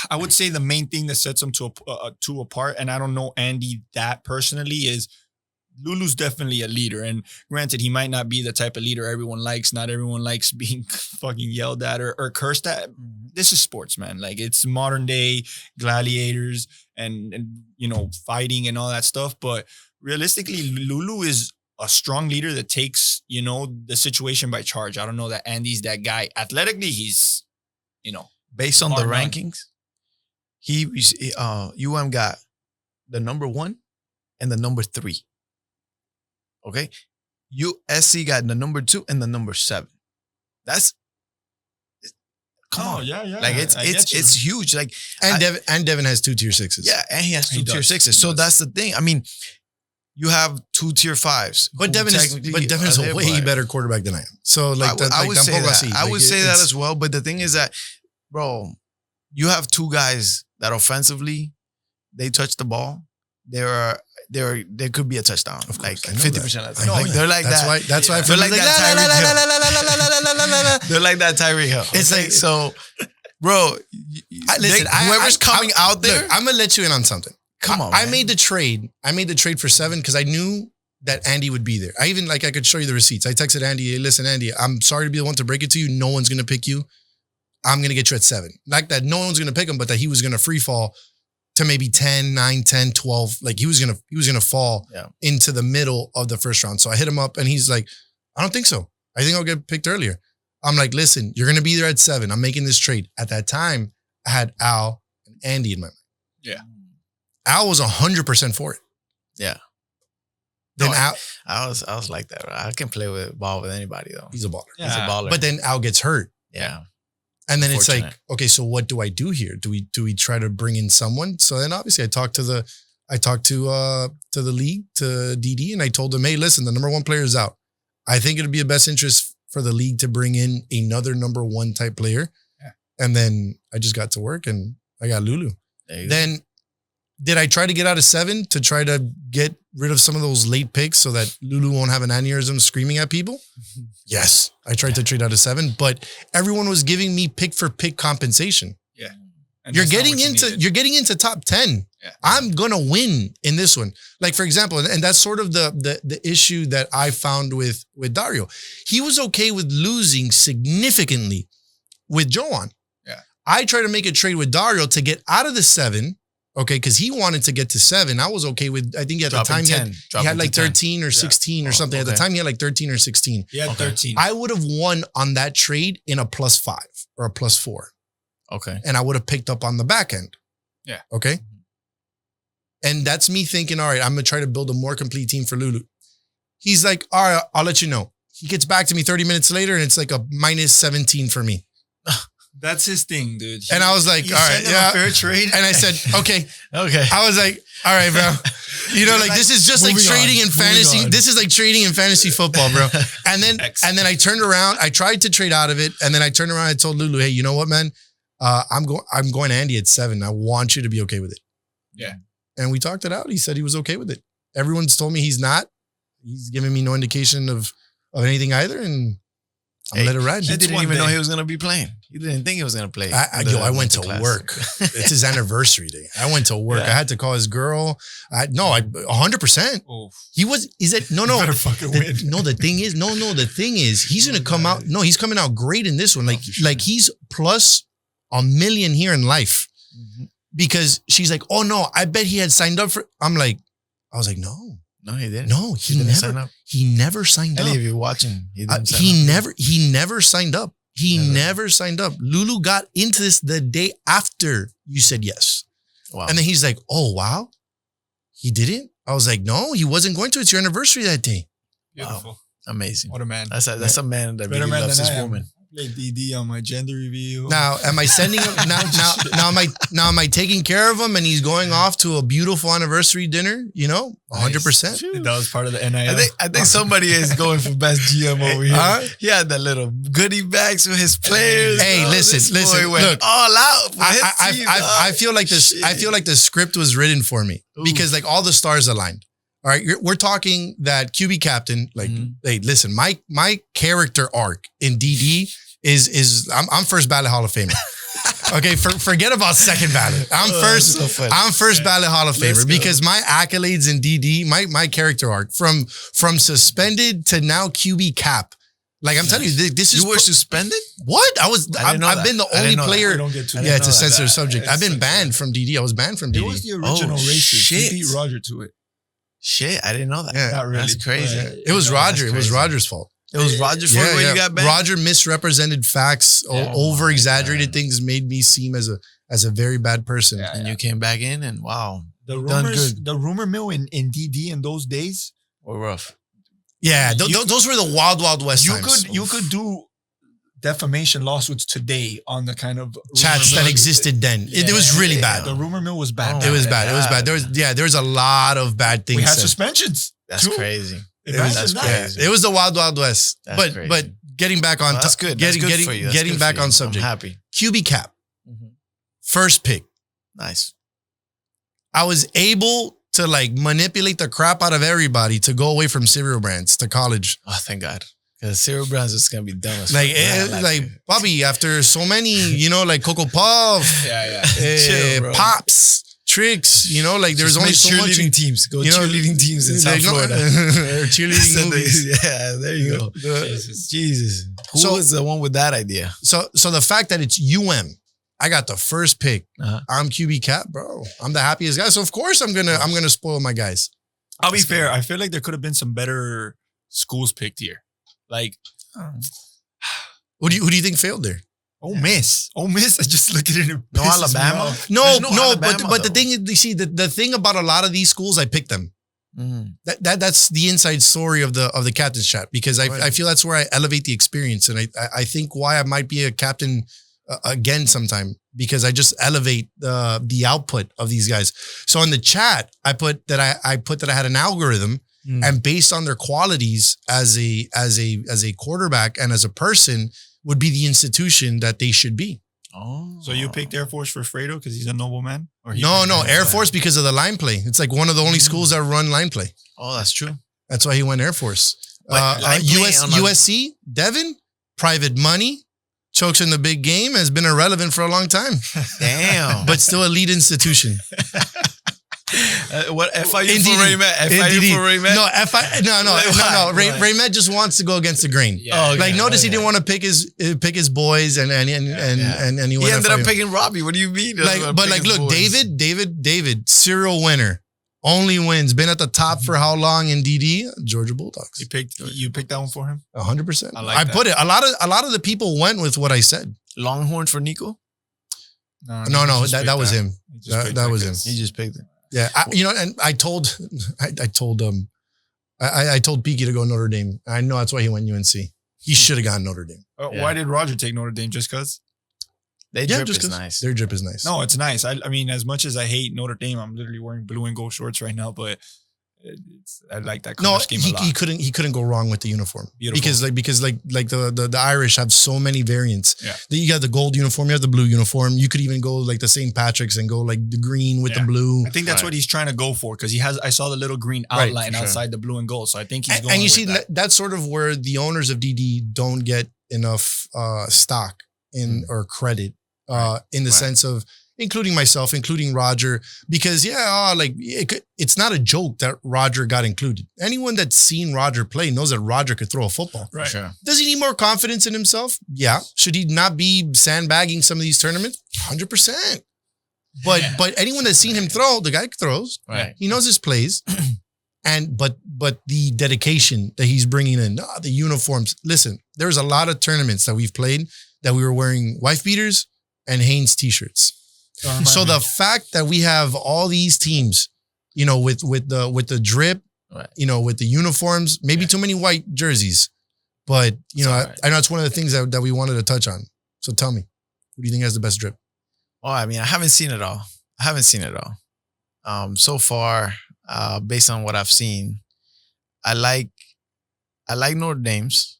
D: I would say the main thing that sets him two apart. And I don't know Andy that personally is Lulu's definitely a leader. And granted, he might not be the type of leader everyone likes. Not everyone likes being fucking yelled at or cursed at. This is sports, man. Like it's modern day gladiators and you know, fighting and all that stuff. But realistically, Lulu is a strong leader that takes, you know, the situation by charge. I don't know that Andy's that guy. Athletically, he's, you know,
C: Based on the
D: Hard man.
C: rankings, UM got the number 1 and the number 3. Okay, USC got the number 2 and the number 7. That's come on,
D: yeah.
C: like it's huge. Like
B: and Devin has 2 tier 6s.
C: yeah, and he has 2
D: He
C: tier
D: does.
C: 6s.
D: He
C: So
D: does.
C: that's the thing. I mean, you have 2 tier 5s,
B: But
C: who
B: Devin is
C: technically
B: a
C: are there,
B: way
C: but
B: better quarterback than I am. So like
C: I would say that.
B: así.
C: I
B: Like,
C: would say that
B: it's-
C: as well. But the thing is that, bro, you have 2 guys that offensively they touch the ball. There could be a touchdown,
B: Of course,
C: like
B: I know
C: 50% of the
B: I
C: time.
B: know
C: They're
B: that.
C: like
B: that's
C: that.
B: Why, that's why I
C: They're
B: feel
C: like
B: like
C: that. They're like that Tyreek Hill.
B: It's
C: Okay,
B: like-
C: so, bro,
B: listen,
C: whoever's coming out there,
B: Look, I'm gonna let you in on something.
C: come on.
B: I
C: man.
B: made the trade. I made the trade for 7 because I knew that Andy would be there. I even I could show you the receipts. I texted Andy, hey, listen, Andy, I'm sorry to be the one to break it to you. No one's gonna pick you. I'm gonna get you at 7. Like that, no one's gonna pick him, but that he was gonna free fall to maybe 10, 9, 10, 12. Like he was gonna fall
C: Yeah.
B: into the middle of the first round. So I hit him up and he's like, I don't think so. I think I'll get picked earlier. I'm like, listen, you're gonna be there at 7. I'm making this trade. At that time, I had Al and Andy in my mind.
D: Yeah.
B: Al was 100% for it.
C: Yeah.
B: Then
C: No,
B: Al,
C: I was like that. Bro. I can play with ball with anybody though.
B: he's a baller.
C: He's a
D: Yeah.
C: baller.
B: But then Al gets hurt.
C: yeah,
B: And then it's like,
C: Unfortunate.
B: okay, so what do I do here? Do we try to bring in someone? So then obviously I talked to the league, to DD, and I told them, hey, listen, the number 1 player is out. I think it'd be a best interest for the league to bring in another number 1 type player.
D: Yeah.
B: And then I just got to work and I got Lulu.
C: there you go.
B: Then did I try to get out of 7 to try to get rid of some of those late picks so that Lulu won't have an aneurysm screaming at people? Yes. I tried to trade out of 7, but everyone was giving me pick for pick compensation.
D: And
B: You're
D: that's not
B: getting
D: what you
B: into
D: needed.
B: you're getting into top 10.
D: Yeah.
B: I'm gonna win in this one. Like for example, and that's sort of the issue that I found with Dario. He was okay with losing significantly with Joan.
D: Yeah.
B: I tried to make a trade with Dario to get out of the 7. Okay, because he wanted to get to 7. I was okay with. I think at
C: Dropping
B: the time
C: 10.
B: he
C: Dropping
B: had like
C: to 10.
B: 13 or 16 or
C: Oh,
B: something. At the
C: okay.
B: time he had like 13 or 16.
D: He had
C: Okay.
D: 13.
B: I would have won on that trade in a +5 or a +4.
C: Okay.
B: And I would have picked up on the back end.
D: Yeah.
B: Okay. And that's me thinking, all right, I'm going to try to build a more complete team for Lulu. He's like, all right, I'll let you know. He gets back to me 30 minutes later and it's like a -17 for me.
D: That's his thing, dude.
B: And I was like,
D: you
B: all right,
D: send him
B: yeah.
D: a fair trade.
B: And I said, okay.
C: Okay.
B: I was like, all right, bro. You know, like this is just like
C: Moving
B: trading
C: on,
B: in
C: moving
B: fantasy.
C: on.
B: This is like trading in fantasy football, bro. And then
D: X.
B: and then I turned around. I tried to trade out of it, and then I turned around. I told Lulu, hey, you know what, man? I'm going to Andy at 7. I want you to be okay with it.
D: Yeah.
B: And we talked it out. He said he was okay with it. Everyone's told me he's not. He's giving me no indication of anything either, and I'm
C: Hey,
B: let it ride.
C: He
D: It's
C: didn't
D: one
C: even know
D: day.
C: he was gonna be playing. He didn't think he was gonna play.
B: I went to
C: Classic.
B: work. It's his anniversary day. I went to work.
C: Yeah.
B: I had to call his girl. 100%.
D: Oh,
B: He was, is it, no.
D: better fucking win.
B: The thing is, he's going to come out. No, he's coming out great in this one. Like,
D: for sure.
B: like he's plus $1 million here in life
C: Mhm.
B: because she's like, oh no, I bet he had signed up for, I was like, no,
C: No, he didn't.
B: he
C: didn't sign
B: never,
C: up.
B: he never signed up.
C: Ellie, if you're watching, he didn't sign
B: He
C: up.
B: never signed up. He
C: Never.
B: never signed up. Lulu got into this the day after you said yes.
C: Wow.
B: And then he's like, oh, wow. He didn't? I was like, no, he wasn't going to. It's your anniversary that day.
D: beautiful.
C: Amazing.
D: What a man.
C: That's a man that
D: Better
C: really
D: man
C: loves
D: than
C: his
D: I am.
C: woman.
D: Play DD on my gender reveal.
B: Now, am I sending him now? Am I taking care of him and he's going off to a beautiful anniversary dinner? 100%.
D: That was part of the NIL.
C: I think somebody is going for best GM over here.
B: Huh?
C: He had that little goodie bags with his players.
B: Hey,
C: bro.
B: listen,
C: This boy went
B: look.
C: all out. For his team,
B: I
C: dog.
B: feel like this.
C: Shit.
B: I feel like the script was written for me because like all the stars aligned. All right, we're talking that QB captain. Like, hey, listen, my character arc in DD is I'm first ballot Hall of Famer. Okay, forget about second ballot. I'm first ballot Hall of
C: Let's
B: Famer
C: go.
B: because my accolades in DD, my character arc from suspended to now QB cap. Like I'm telling you, this is
C: You were suspended?
B: what
C: I didn't know
B: I've
C: that.
B: been the
C: I
B: only
C: didn't know that.
B: player.
D: We don't get to
B: Yeah, it's a
C: know that.
B: sensitive subject.
D: It's
B: I've been
D: sensitive.
B: banned from DD. I was banned from
D: It
B: DD.
D: was the original
C: Oh,
D: racist.
C: shit.
D: He beat Roger to it.
C: Shit, I didn't know that.
B: Yeah.
D: Not really.
C: That's crazy.
D: but-
B: It was Roger.
C: That's
B: It was
C: crazy.
B: Roger's fault.
C: It was Roger for where you got banned?
B: Roger misrepresented facts,
D: Yeah.
B: over exaggerated
C: God.
B: things, made me seem as a very bad person.
D: Yeah.
C: And you came back in and wow,
D: The
C: done
D: rumors,
C: good.
D: the rumor mill in DD in those days,
C: we're rough.
B: Yeah,
D: You-
B: those were the wild west
D: you
B: times.
D: could do defamation lawsuits today on the kind of
B: Chats
D: rumor
B: that
D: mill.
B: existed then. It was really bad.
D: The rumor mill was bad.
C: Oh,
B: It was
C: my
B: bad. It was
C: God.
B: bad. There was a lot of bad things
D: We had
B: said.
D: suspensions.
C: That's
D: too.
C: crazy.
D: Imagine
C: That's
D: that.
C: crazy.
B: It was the wild west.
C: That's
B: but
C: crazy.
B: but getting back on
C: Well, that's good.
B: Getting
C: That's good for you. That's
B: getting
C: good
B: back
C: for you.
B: on subject.
C: I'm happy.
B: QB cap, first pick.
C: Nice.
B: I was able to like manipulate the crap out of everybody to go away from cereal brands to college.
C: Oh, thank God. Because cereal brands is gonna be dumb as
B: Like,
C: fuck.
B: like Bobby, after so many, like Cocoa Puff,
D: Yeah.
C: Chill, bro.
B: Pops, Tricks, like there's
C: Just
B: only
C: make
B: so much.
C: cheerleading teams. Go
B: you know,
C: cheerleading teams in South
B: like, no,
C: Florida.
B: cheerleading
C: Said
B: movies.
C: yeah, there you go. Jesus. Who
B: So-
C: was the one with that idea?
B: So the fact that it's I got the first pick.
C: Uh-huh.
B: I'm QB cap, bro. I'm the happiest guy. So of course I'm gonna spoil my guys.
D: I'll be fair. I feel like there could have been some better schools picked here. Like,
B: Who do you think failed there?
D: Ole Miss. I just look at it. And
C: No
D: pisses me
C: Alabama?
D: off.
B: No,
C: There's no Alabama,
B: but the
C: though.
B: thing is, you see, the thing about a lot of these schools, I picked them. That's the inside story of the captain's chat because I feel that's where I elevate the experience and I think why I might be a captain again sometime because I just elevate the output of these guys. So in the chat, I put that I had an algorithm and based on their qualities as a quarterback and as a person would be the institution that they should be.
C: Oh.
D: So you picked Air Force for Fredo because he's a nobleman? Or he
B: No,
D: picked
B: Air Force because of the line play. It's like one of the only schools that run line play.
C: Oh, that's true.
B: That's why he went Air Force.
C: But line play on a-
B: USC, Devin, private money, chokes in the big game, has been irrelevant for a long time,
C: Damn.
B: but still a lead institution.
C: What FIU
B: Indeed.
C: for Raymet? FIU
B: Indeed.
C: for Raymet?
B: No.
C: Why?
B: Raymet just wants to go against the grain.
D: Yeah.
C: Oh,
B: Like, notice he
C: okay.
B: didn't want to pick his boys and he
C: He
B: went
C: ended up
B: FIU.
C: picking Robbie. What do you mean?
B: But look, David, serial winner, only wins, been at the top for how long in DD? Georgia Bulldogs,
D: You picked that one for him?
B: 100%.
D: I like
B: I
D: that.
B: put it. A lot of the people went with what I said.
C: Longhorn for Nico?
B: No,
D: he just
B: that
D: picked
B: was him.
D: He just picked
B: That was him.
D: 'cause-
C: He just picked it.
B: Yeah, and I told Peaky to go Notre Dame. I know that's why he went UNC. He should have gone Notre Dame.
C: Yeah.
D: Why did Roger take Notre Dame? Just because?
C: They
B: Yeah,
C: drip
B: just
C: is
B: 'cause
C: nice.
B: their drip is nice.
D: No, it's nice. I mean, as much as I hate Notre Dame, I'm literally wearing blue and gold shorts right now, but I like that color
B: No,
D: scheme a lot.
B: he couldn't go wrong with the uniform
D: Beautiful.
B: because the Irish have so many variants.
D: Yeah.
B: You got the gold uniform, you have the blue uniform. You could even go like the St. Patrick's and go like the green with the
D: Yeah.
B: blue.
D: I think that's
C: Right.
D: what he's trying to go for because I saw the little green
B: Right,
D: outline
C: for sure.
D: outside the blue and gold. So I think he's going
B: And you
D: with
B: see
D: that.
B: that's sort of where the owners of DD don't get enough stock in or credit in the
C: Right.
B: sense of including myself, including Roger, because it's not a joke that Roger got included. Anyone that's seen Roger play knows that Roger could throw a football.
D: Right.
C: Sure.
B: Does he need more confidence in himself? Yeah. Should he not be sandbagging some of these tournaments? 100%. But anyone that's seen him throw, the guy throws.
C: Right.
B: He knows his plays. But the dedication that he's bringing in, the uniforms. Listen, there's a lot of tournaments that we've played that we were wearing wife beaters and Hanes t-shirts.
D: Don't remind
B: So
D: me.
B: the fact that we have all these teams, with the drip,
C: Right.
B: with the uniforms, maybe
D: Yeah.
B: too many white jerseys, But you know,
C: It's all right.
B: I know it's one of the things that we wanted to touch on. So tell me, who do you think has the best drip?
C: Oh, I mean, I haven't seen it all. So far, based on what I've seen, I like Notre Dame's.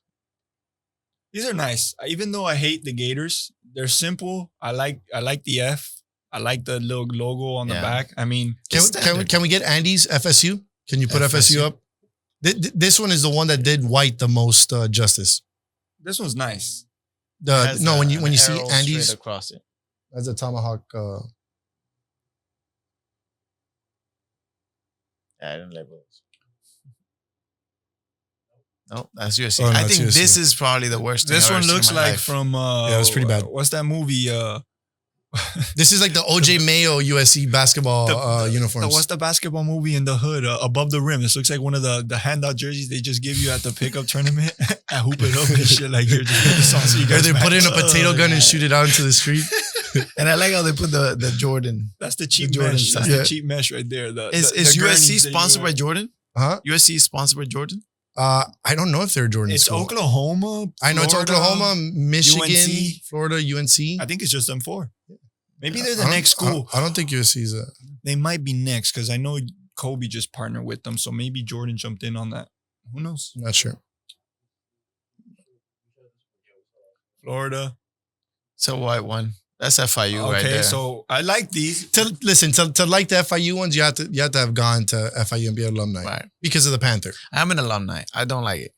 D: These are nice. Even though I hate the Gators, they're simple. I like the F. I like the little logo on the
C: Yeah.
D: back. I mean,
B: Can we get Andy's FSU? Can you put FSU, up? This one is the one that did white the most justice.
D: this one's nice.
B: When you see
C: arrow
B: Andy's,
C: straight across it.
B: that's a tomahawk.
C: Yeah, I don't like those. No, that's USC.
B: Oh, no,
C: I
B: it's
C: think
B: USC.
C: this is probably the worst. thing
D: This
C: I've
D: one
C: ever seen
D: looks
C: in my
D: like
C: life.
D: from
B: Yeah, it was pretty bad.
D: What's that movie?
B: This is like the OJ Mayo USC basketball uniforms.
D: What's the basketball movie in the hood? Above the rim. This looks like one of the handout jerseys they just give you at the pickup tournament. I hoop it up and shit. Like, here, just put this on so you
B: Or
D: guys
B: they put in a
D: match.
B: potato gun and shoot it out into the street.
C: And I like how they put the Jordan.
D: That's the cheap
C: Jordan
D: mesh. That's
B: style.
D: the cheap mesh right there.
C: Is
D: the
C: USC
D: gurneys that you
C: sponsored by
D: wear.
C: Jordan?
B: Huh?
C: USC is sponsored by Jordan?
B: I don't know if they're Jordan
D: It's
B: school.
D: Oklahoma.
B: I know it's
D: Florida.
B: Oklahoma, Michigan,
D: UNC.
B: Florida, UNC.
D: I think it's just them four. Maybe they're
B: I
D: the
B: don't-
D: next school.
B: I don't think USC's a.
D: They might be next because I know Kobe just partnered with them. So maybe Jordan jumped in on that. Who knows?
B: I'm not sure.
D: Florida.
C: It's a white one. That's FIU right
D: Okay,
C: there.
D: so I like these.
B: To like the FIU ones, you have to have gone to FIU and be an alumni
C: Right.
B: because of the Panther.
C: I'm an alumni. I don't like it.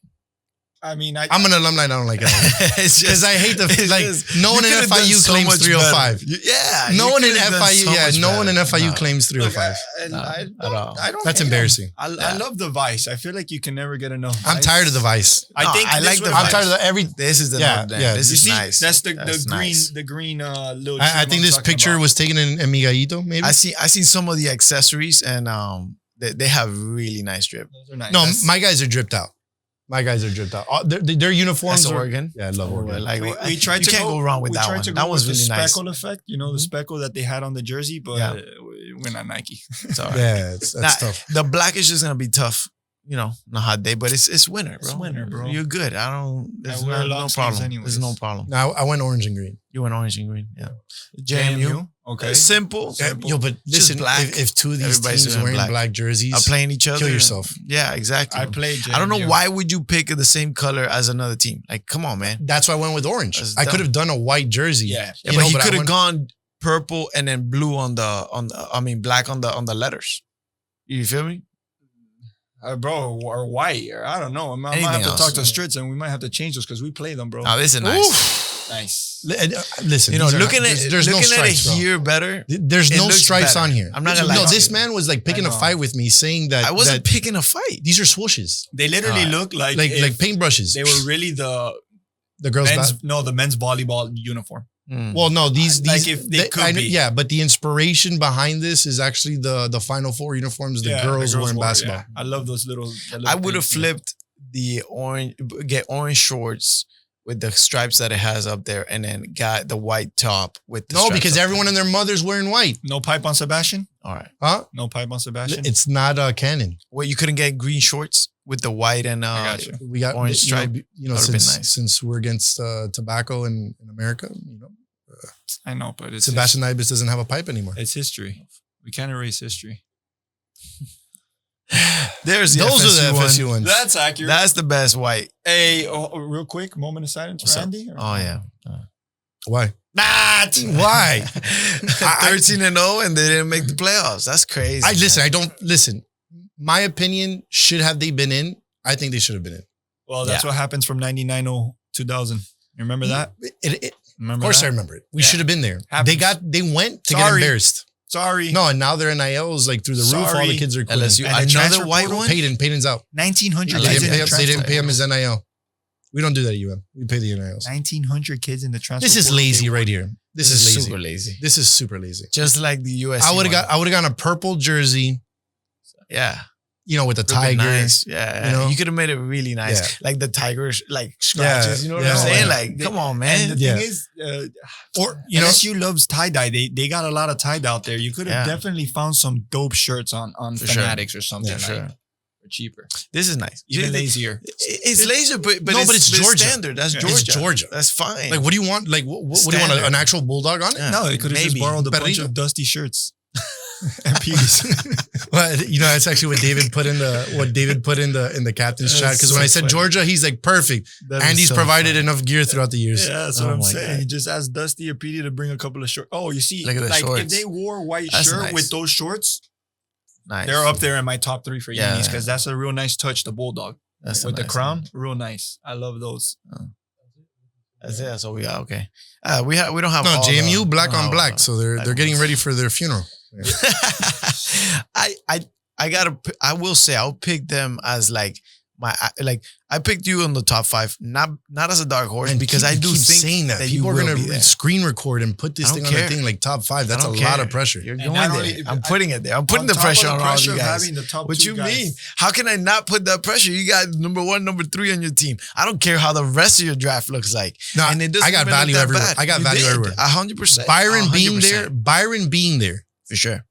D: I mean,
B: I'm an alumni. I don't like it
C: It's
B: because I hate the
C: it's
B: like.
C: just-
B: No one
C: you
B: in
C: could've done
B: FIU
C: so
B: claims
C: much
B: 305.
C: better. Yeah.
B: No
C: you
B: one in
C: could've done
B: FIU.
C: so
B: Yeah,
C: much
B: no one in
C: better.
B: FIU
C: No.
B: claims 305.
C: No,
D: I
C: at
D: don't,
C: all.
D: I don't
B: That's
D: hate 'em.
B: embarrassing.
D: I
C: Yeah.
D: love the Vice. I feel like you can never get enough.
B: I'm
D: Vice.
B: tired of the Vice.
C: No,
D: I
C: I
D: this
C: like
D: one-
C: the
B: I'm
C: Vice.
B: tired of every.
C: This is the
B: Yeah,
C: Notre Dame.
B: yeah.
C: This
D: You
C: is
D: see,
C: nice.
D: that's the green,
C: nice.
D: the green little.
B: I
D: trim
B: think
D: I'm
B: this
D: talking
B: picture
D: about.
B: was taken in Miguelito, maybe.
C: I seen some of the accessories and they have really nice drip.
D: Those are nice.
B: No,
C: That's-
B: my guys are dripped out. My guys are dripped out. Their uniforms
C: That's
B: are.
C: Oregon.
B: Yeah, I love Oregon.
C: Like
D: we tried
C: you
D: to
C: can't go wrong with
D: we
C: that
D: tried
C: one.
D: to
C: That
D: go
C: was
D: with
C: really
D: the
C: nice.
D: speckle effect. You know the speckle that they had on the jersey, but
C: Yeah.
D: we're not Nike.
C: It's all right.
B: Yeah, that's
C: Nah,
B: tough.
C: The black is just gonna be tough, on a hot day. But it's winter, bro.
D: It's winter, bro.
C: You're good. There's
D: wear
C: no
D: long sleeves
C: problem.
D: anyways.
C: There's no problem.
B: Now I went orange and green.
C: You went orange and green. Yeah.
D: JMU. Okay.
C: Simple.
B: Yo, but
C: Just
B: listen,
C: black.
B: if two of these
C: Everybody's
B: teams
C: wearing
B: wearing
C: black.
B: black jerseys,
C: Are playing each other.
B: kill yourself.
C: Yeah, exactly.
D: I played JMU.
C: I don't know why would you pick the same color as another team. Like, come on, man.
B: That's why I went with orange.
C: That's
B: I
C: dumb.
B: could have done a white jersey.
D: Yeah.
C: Yeah,
B: You
C: but
B: know,
C: he
B: I
C: could have
B: went-
C: gone purple and then blue on black on the letters. You feel me?
D: Bro, or white, or I don't know. I might
C: Anything
D: have to
C: else.
D: talk to Stritz and we might have to change those because we play them, bro.
C: Oh, this is nice.
D: Nice.
B: Listen,
C: You know,
B: these are
C: looking
B: not-
C: at
B: there's no
C: looking at it
B: stripes, bro.
C: here better.
B: There's
C: it
B: no
C: looks
B: stripes
C: better.
B: on here.
C: I'm not gonna
B: No,
C: lie to
B: this
C: you.
B: man was like picking
D: I
B: a
D: know.
B: fight with me, saying that
C: I wasn't
B: that
C: picking a fight.
B: these are swooshes,
D: They literally
C: Alright.
D: look like
B: like
D: if
B: paintbrushes.
D: they were really the
B: the girls.
D: the men's volleyball uniform.
C: Mm.
B: Well, no, these
D: Like if they could be.
B: yeah, but the inspiration behind this is actually the Final Four uniforms the
D: Yeah,
B: girls wore in
D: wore,
B: basketball.
D: yeah. I love those little.
C: I would have flipped the get orange shorts with the stripes that it has up there, and then got the white top with the
B: No,
C: stripes
B: because
C: up
B: everyone and their mother's wearing white,
D: No pipe on Sebastian.
C: there. All right.
B: huh?
D: No pipe on Sebastian.
B: It's not canon.
C: Well, you couldn't get green shorts with the white and
D: I got you.
B: We got
C: Orange stripe.
B: You know,
C: That would've been
B: since
C: nice.
B: since we're against tobacco in America,
D: I know, but it's
B: Sebastian Ibis doesn't have a pipe anymore.
D: It's history. We can't erase history.
C: There's the
B: Those
C: FSU
B: are the
C: one.
B: FSU ones.
D: That's accurate.
C: That's the best white.
D: Hey, real quick, moment of silence
C: What's
D: for
C: up?
D: Andy. or-
C: Oh yeah.
B: Why?
D: Not.
B: Why?
C: 13-0 and they didn't make the playoffs. That's crazy.
B: I don't listen. My opinion, should have they been in? I think they should have been in.
D: Well, that's what happens from 99 to 2000. You remember that?
B: Of course, I remember it. We
D: Yeah.
B: should have been there.
D: Happens.
B: They went to get
D: Sorry.
B: embarrassed.
D: Sorry.
B: No, and now their NILs like through the roof. All
D: Sorry.
B: the kids are quitting.
C: LSU.
D: And the transfer
C: Another white
D: portal?
C: one.
B: Peyton's out.
D: 1900
C: I like
D: kids
C: it.
D: in the
B: They didn't
D: transfer
B: pay him his NIL. We don't do that at UM. We pay the NILs.
D: 1900 kids in the transfer.
B: This is
D: portal.
B: lazy right here. This is lazy.
C: super lazy.
B: This is super lazy.
C: Just like the US.
B: I would have gone a purple jersey,
C: Yeah.
B: with a
C: Would've been
B: tiger.
C: Nice. Yeah.
B: You know?
C: You could have made it really nice.
B: Yeah.
C: Like the tigers, like scratches. You know what
B: Yeah.
C: I'm saying?
B: Yeah.
C: Like, come on,
D: And
C: man.
D: the
B: Yeah.
D: thing is,
B: Or
D: LSU loves tie dye. They got a lot of tie dye out there. You could have
C: Yeah.
D: definitely found some dope shirts on
C: For sure.
D: Fanatics or something.
C: For sure.
D: but cheaper.
C: This is nice.
D: Even lazier.
C: It's laser, but
B: No, but it's Georgia.
C: standard. That's
D: Yeah.
C: Georgia.
B: It's Georgia.
C: That's fine.
B: Like, what do you want? Like, what do you want?
C: Standard.
B: An actual bulldog on it?
C: Yeah.
D: No, they could have just
C: Maybe.
D: borrowed a bunch
B: Perrito.
D: of dusty shirts and peas.
B: But you know, that's actually what David put in the captain's chat.
D: That's
B: Because when
D: so
B: I said
D: funny.
B: Georgia, he's like perfect. Andy's provided enough gear throughout the years.
D: Yeah, that's
C: Oh
D: what I'm
C: my
D: saying.
C: God.
D: You just asked Dusty or Petey to bring a couple of shorts. Oh, you see,
C: Look at the
D: like if
C: shorts.
D: they wore a white
C: That's
D: shirt
C: nice.
D: with those shorts,
C: nice.
D: they're up there in my top 3 for
C: Yeah.
D: Yankees because that's a real nice touch. The bulldog
C: That's
D: with
C: a
D: the
C: nice
D: crown,
C: one.
D: real nice. I love those.
C: That's it. That's all we got. Okay. We don't have
B: No,
C: all
B: JMU
C: the-
B: black
C: we don't
B: on
C: have
B: black,
C: all
B: so they're
C: black
B: getting
C: ones.
B: ready for their funeral.
C: I will say I'll pick them as like I picked you in the top 5, not as a dark horse
B: And
C: because I do
B: keep
C: think
B: saying that,
C: that
B: people
C: you
B: are
C: will
B: gonna
C: be there.
B: screen record and put this
C: I
B: thing
C: don't
B: on
C: care.
B: the thing like top 5. That's
C: I
B: a
C: don't
B: lot
C: care.
B: of pressure.
C: You're
D: And
C: going
D: not
C: there.
D: only-
C: I'm putting it there. I'm putting
D: On
C: the
D: top
C: pressure
D: of
C: on
D: the
C: all
D: pressure
C: you
D: of
C: guys.
D: having the top
C: What
D: 2
C: you
D: guys.
C: mean? How can I not put that pressure? You got number 1, number 3 on your team. I don't care how the rest of your draft looks like.
B: No,
C: And it doesn't
B: I got
C: even look
B: value
C: that
B: everywhere.
C: bad.
B: I got
C: You
B: value
C: did.
B: everywhere.
C: 100%.
B: Byron being
C: 100%.
B: there.
C: For sure.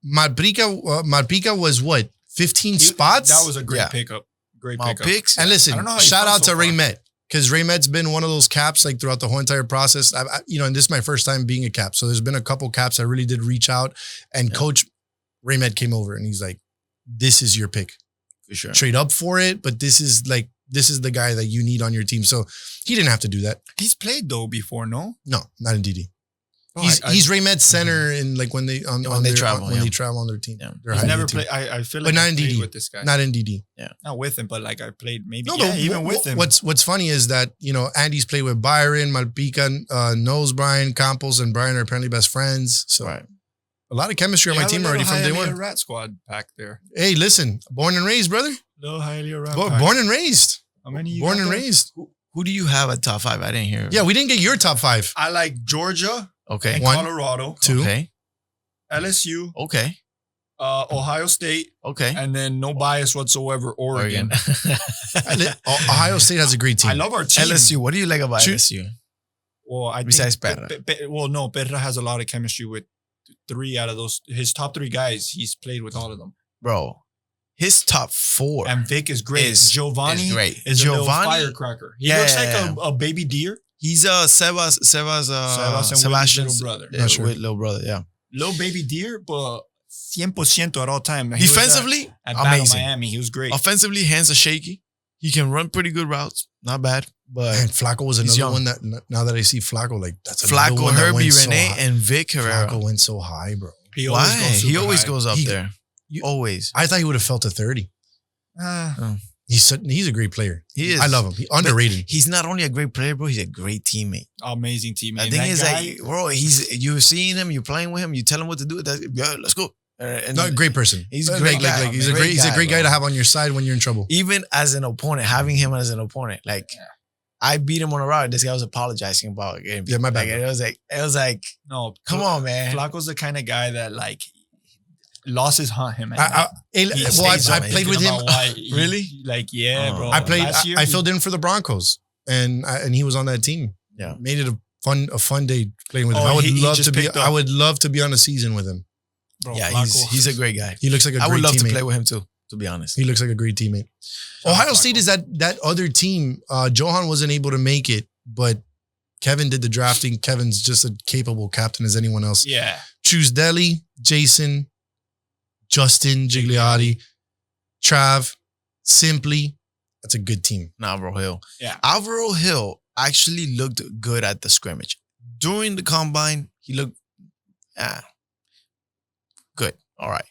B: Malpica was what? 15 spots?
D: That was a great
C: Yeah.
D: pickup. Great
C: My
D: pickup.
C: picks.
B: And listen,
D: I don't know how you
B: shout
D: felt
B: out
D: so
B: to Ray
D: far.
B: Met, because Ray Met's been one of those caps like throughout the whole entire process. And this is my first time being a cap. So there's been a couple caps I really did reach out, and
C: Yeah.
B: Coach Ray Met came over and he's like, this is your pick.
C: For sure.
B: Trade up for it, but this is the guy that you need on your team. So he didn't have to do that.
D: He's played though before, no?
B: No, not in DD.
D: Oh,
B: He's Ray Met's center in like when they
C: travel,
B: when
C: yeah.
B: they travel on their team.
C: Yeah.
B: Their
D: He's
B: high
D: never
B: D team.
D: played. I feel
B: But
D: like
B: not
D: I
B: in
D: played
B: DD.
D: with this guy.
B: Not in DD.
D: Not with him, but like I played maybe.
B: No,
D: Yeah,
B: but
D: even with him.
B: What's funny is that, Andy's played with Byron, Malpica, knows Brian, Campos, and Brian are apparently best friends. So
C: Right.
B: a lot of chemistry on my team already from day one.
D: Rat squad back there.
B: Hey, listen, born and raised, brother.
D: Little Hialeah Rat.
B: Born and raised.
D: How many? You
B: Born
D: got
B: and
D: there?
B: raised.
C: Who do you have at top 5? I didn't hear.
B: Yeah, we didn't get your top 5.
D: I like Georgia
C: Okay.
D: and
B: One.
D: Colorado,
B: 2.
C: Okay.
D: LSU,
C: Okay.
D: Ohio State,
C: Okay.
D: and then no bias whatsoever, Oregon.
B: Ohio State has a great team.
D: I love our team.
C: LSU. What do you like about
B: Choo-
C: LSU?
D: Well, I
C: Besides
D: think,
C: Perra.
D: Perra has a lot of chemistry with 3 out of those. His top 3 guys, he's played with all of them.
C: Bro, his top 4
D: And Vic is great. Giovanni
C: is great.
D: is a little
C: Giovanni,
D: firecracker. He
C: Yeah,
D: looks
C: yeah,
D: like a baby deer.
C: he's Sebas
D: Sebas and
C: Sebastian's
D: little brother.
B: Not sure.
C: little brother, yeah.
D: Little baby deer, but 100% at all time. He was
C: Defensively,
D: at Battle
C: amazing.
D: Miami, he was great.
C: Offensively, hands are shaky. He can run pretty good routes. Not bad. But
B: Man, Flacco was
C: He's
B: another
C: young.
B: one that now that I see Flacco, like that's another
C: Flacco,
B: one that
C: Herbie,
B: went so
C: Renee,
B: high.
C: and Vic Herrera.
B: Flacco went so high, bro.
D: He
C: Why?
D: super
C: He always
D: high.
C: goes up
B: He-
C: there.
B: you-
C: Always.
B: I thought he would have felt a 30.
D: Ah,
B: He's a great player.
C: He is.
B: I love him. He underrated.
C: He's not only a great player, bro. He's a great teammate.
D: amazing team.
C: The
D: And
C: thing
D: that
C: is,
D: guy,
C: like, bro, you're seeing him, you're playing with him, you tell him what to do. Yeah, let's go. And
B: No, great person.
C: He's a
B: Like-
C: great
B: like-
C: guy,
B: like, he's
C: man.
B: a he's a
C: Great
B: great
C: guy,
B: guy to
C: bro.
B: have on your side when you're in trouble.
C: even as an opponent, having him as an opponent, like I beat him on a route. This guy was apologizing about a game.
B: Yeah, my bad,
C: Like,
B: bro.
C: it was like,
D: no,
C: come on, man.
D: Flacco's the kind of guy that like losses haunt him.
B: I played with him.
C: Really?
D: Yeah,
C: Oh.
D: bro.
B: I played.
D: Last year,
B: I filled in for the Broncos, and he was on that team.
C: Yeah.
B: Made it a fun day playing with him.
D: Oh,
B: I would
D: he
B: love
D: just
B: to be.
D: picked
B: I
D: up.
B: would love to be on a season with him.
D: Bro,
C: Yeah,
D: Flacco.
C: he's a great guy.
B: He looks like a
C: I
B: great
C: would love
B: teammate.
C: to play with him too, to be honest.
B: He looks like a great teammate.
D: Shout out
B: Ohio State
D: Flacco.
B: is that other team. Johan wasn't able to make it, but Kevin did the drafting. Kevin's just as capable captain as anyone else.
D: Yeah.
B: Choose Deli, Jason, Justin Gigliotti, Trav, Simply. That's a good team.
C: And Alvaro Hill.
D: Yeah.
C: Alvaro Hill actually looked good at the scrimmage. During the combine, he looked good. All right.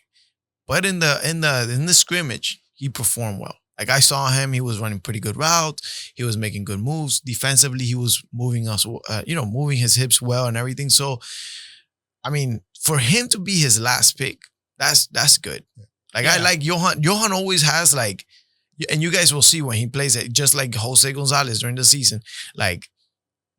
C: But in the scrimmage, he performed well. Like I saw him, he was running pretty good routes. He was making good moves. Defensively, he was moving moving his hips well and everything. So, I mean, for him to be his last pick, that's good. Like I
D: Yeah.
C: like Johan. Johan always has like, and you guys will see when he plays it, just like Jose Gonzalez during the season. Like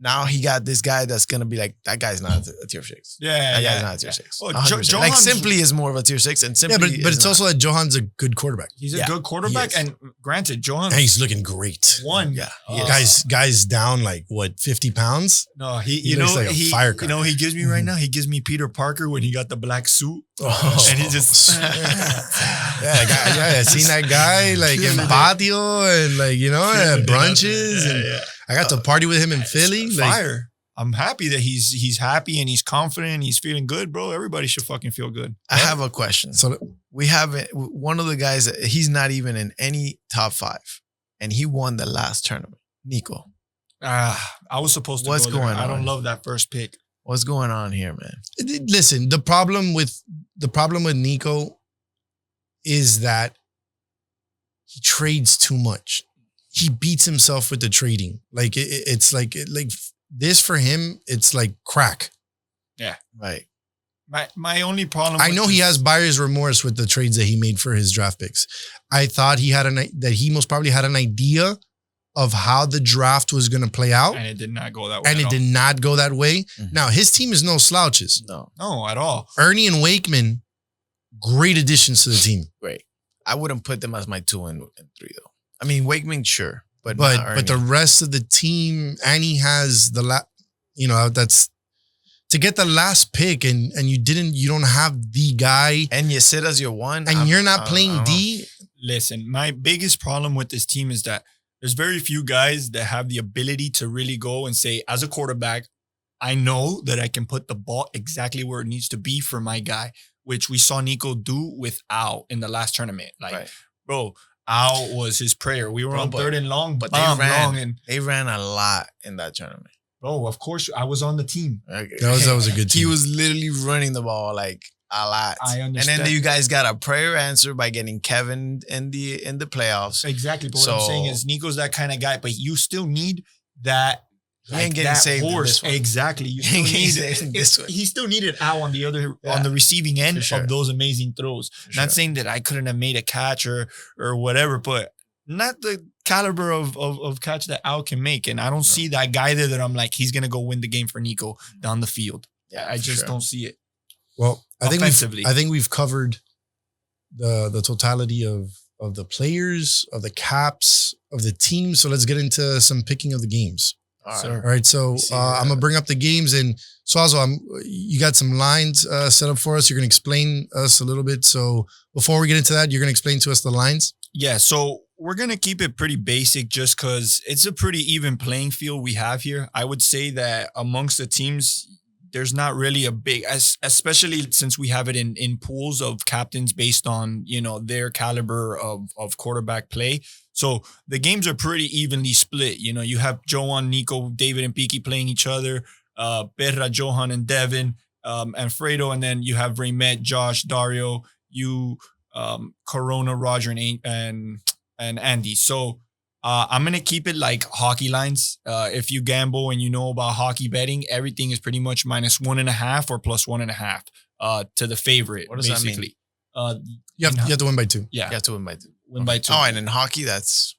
C: now he got this guy that's gonna be like, that guy's not a tier 6.
D: Yeah,
C: That
D: yeah.
C: guy's not a tier 6.
D: Well,
C: 100%. Like simply is more of a tier 6, and
B: Yeah,
C: simply
B: but it's also that Johan's a good quarterback.
D: He's a
C: Yeah,
D: good quarterback,
C: he is.
D: and granted, Johan
B: And he's looking great.
D: won.
C: Yeah, he
D: Uh,
C: is.
B: Guys down like what 50 pounds?
D: No,
B: He looks like a firecracker.
D: you know, he gives me right now. He gives me Peter Parker when he got the black suit,
B: Oh.
D: and he just
B: I seen that guy like in patio and like at brunches, and I got to party with him in Philly. Like,
D: fire. I'm happy that he's happy and he's confident. He's feeling good, bro. Everybody should fucking feel good.
C: I have a question.
B: so
C: We have one of the guys, he's not even in any top 5, and he won the last tournament. Nico,
D: I was supposed to
C: What's
D: go there.
C: going
D: I don't
C: on?
D: love that first pick.
C: what's going on here, man?
B: listen, the problem with Nico is that he trades too much. He beats himself with the trading. Like it's like this for him. It's like crack.
C: Right.
D: My only problem.
B: I
D: with
B: know he
D: this-
B: has buyer's remorse with the trades that he made for his draft picks. I thought that he most probably had an idea of how the draft was going to play out,
D: and it did not go that way.
B: and
D: at
B: it
D: all.
B: did not go that way.
C: Mhm.
B: Now his team is no slouches.
C: No,
D: No, at all.
B: Ernie and Wakeman, great additions to the team,
C: great. I wouldn't put them as my 2 and 3 though. I mean, Wakeman, sure, but not
B: but the
C: Ernie.
B: rest of the team, and he has that's to get the last pick, and you don't have the guy,
C: and you sit as your 1,
B: and you're not
C: I
B: playing
C: don't know.
B: D.
D: Listen, my biggest problem with this team is that there's very few guys that have the ability to really go and say, as a quarterback, I know that I can put the ball exactly where it needs to be for my guy, which we saw Nico do with Al in the last tournament. Like,
C: Right.
D: bro, Al was his prayer. We were
C: Bro,
D: on
C: but-
D: 3rd and long,
C: but
D: but
C: they
D: bomb
C: ran.
D: long, and
C: They ran a lot in that tournament.
D: bro, of course, I was on the team.
B: That was a good
C: He
B: team.
C: was literally running the ball like a lot.
D: I
C: And
D: understand.
C: then you guys got a prayer answer by getting Kevin in the playoffs.
D: Exactly. But what I'm
C: So-
D: saying is Nico's that kind of guy, but you still need that.
C: He ain't getting
D: that
C: saved in this one.
D: Exactly. You
C: He
D: still
C: ain't getting
D: need
C: saved in
D: it.
C: this one.
D: He still needed Al on the other
C: Yeah.
D: on the receiving end
C: For sure.
D: of those amazing throws.
C: For sure.
D: Not saying that I couldn't have made a catch or whatever, but not the caliber of catch that Al can make. And I don't see that guy there that I'm like, he's gonna go win the game for Nico down the field.
C: Yeah,
D: I
C: for
D: just
C: sure.
D: don't see it.
B: Well,
D: Offensively.
B: I think we've covered the totality of the players, of the caps, of the team. So let's get into some picking of the games.
C: All right.
D: Sir.
B: All right. So
C: See
B: I'm gonna bring up the games, and Swazo, you got some lines set up for us. You're gonna explain us a little bit. So before we get into that, you're gonna explain to us the lines.
D: Yeah, so we're going to keep it pretty basic just because it's a pretty even playing field we have here. I would say that amongst the teams, there's not really a big, especially since we have it in pools of captains based on, their caliber of quarterback play. So the games are pretty evenly split. You have Johan, Nico, David, and Piki playing each other, Perra, Johan, and Devin, and Fredo, and then you have Raymet, Josh, Dario, Corona, Roger, and Andy. So I'm gonna keep it like hockey lines. If you gamble and you know about hockey betting, everything is pretty much -1.5 or +1.5 to the favorite.
C: What does that mean?
D: basically.
B: You have to win by 2.
D: Yeah,
C: You have to win by 2.
D: win by 2.
C: Oh, and in hockey, it's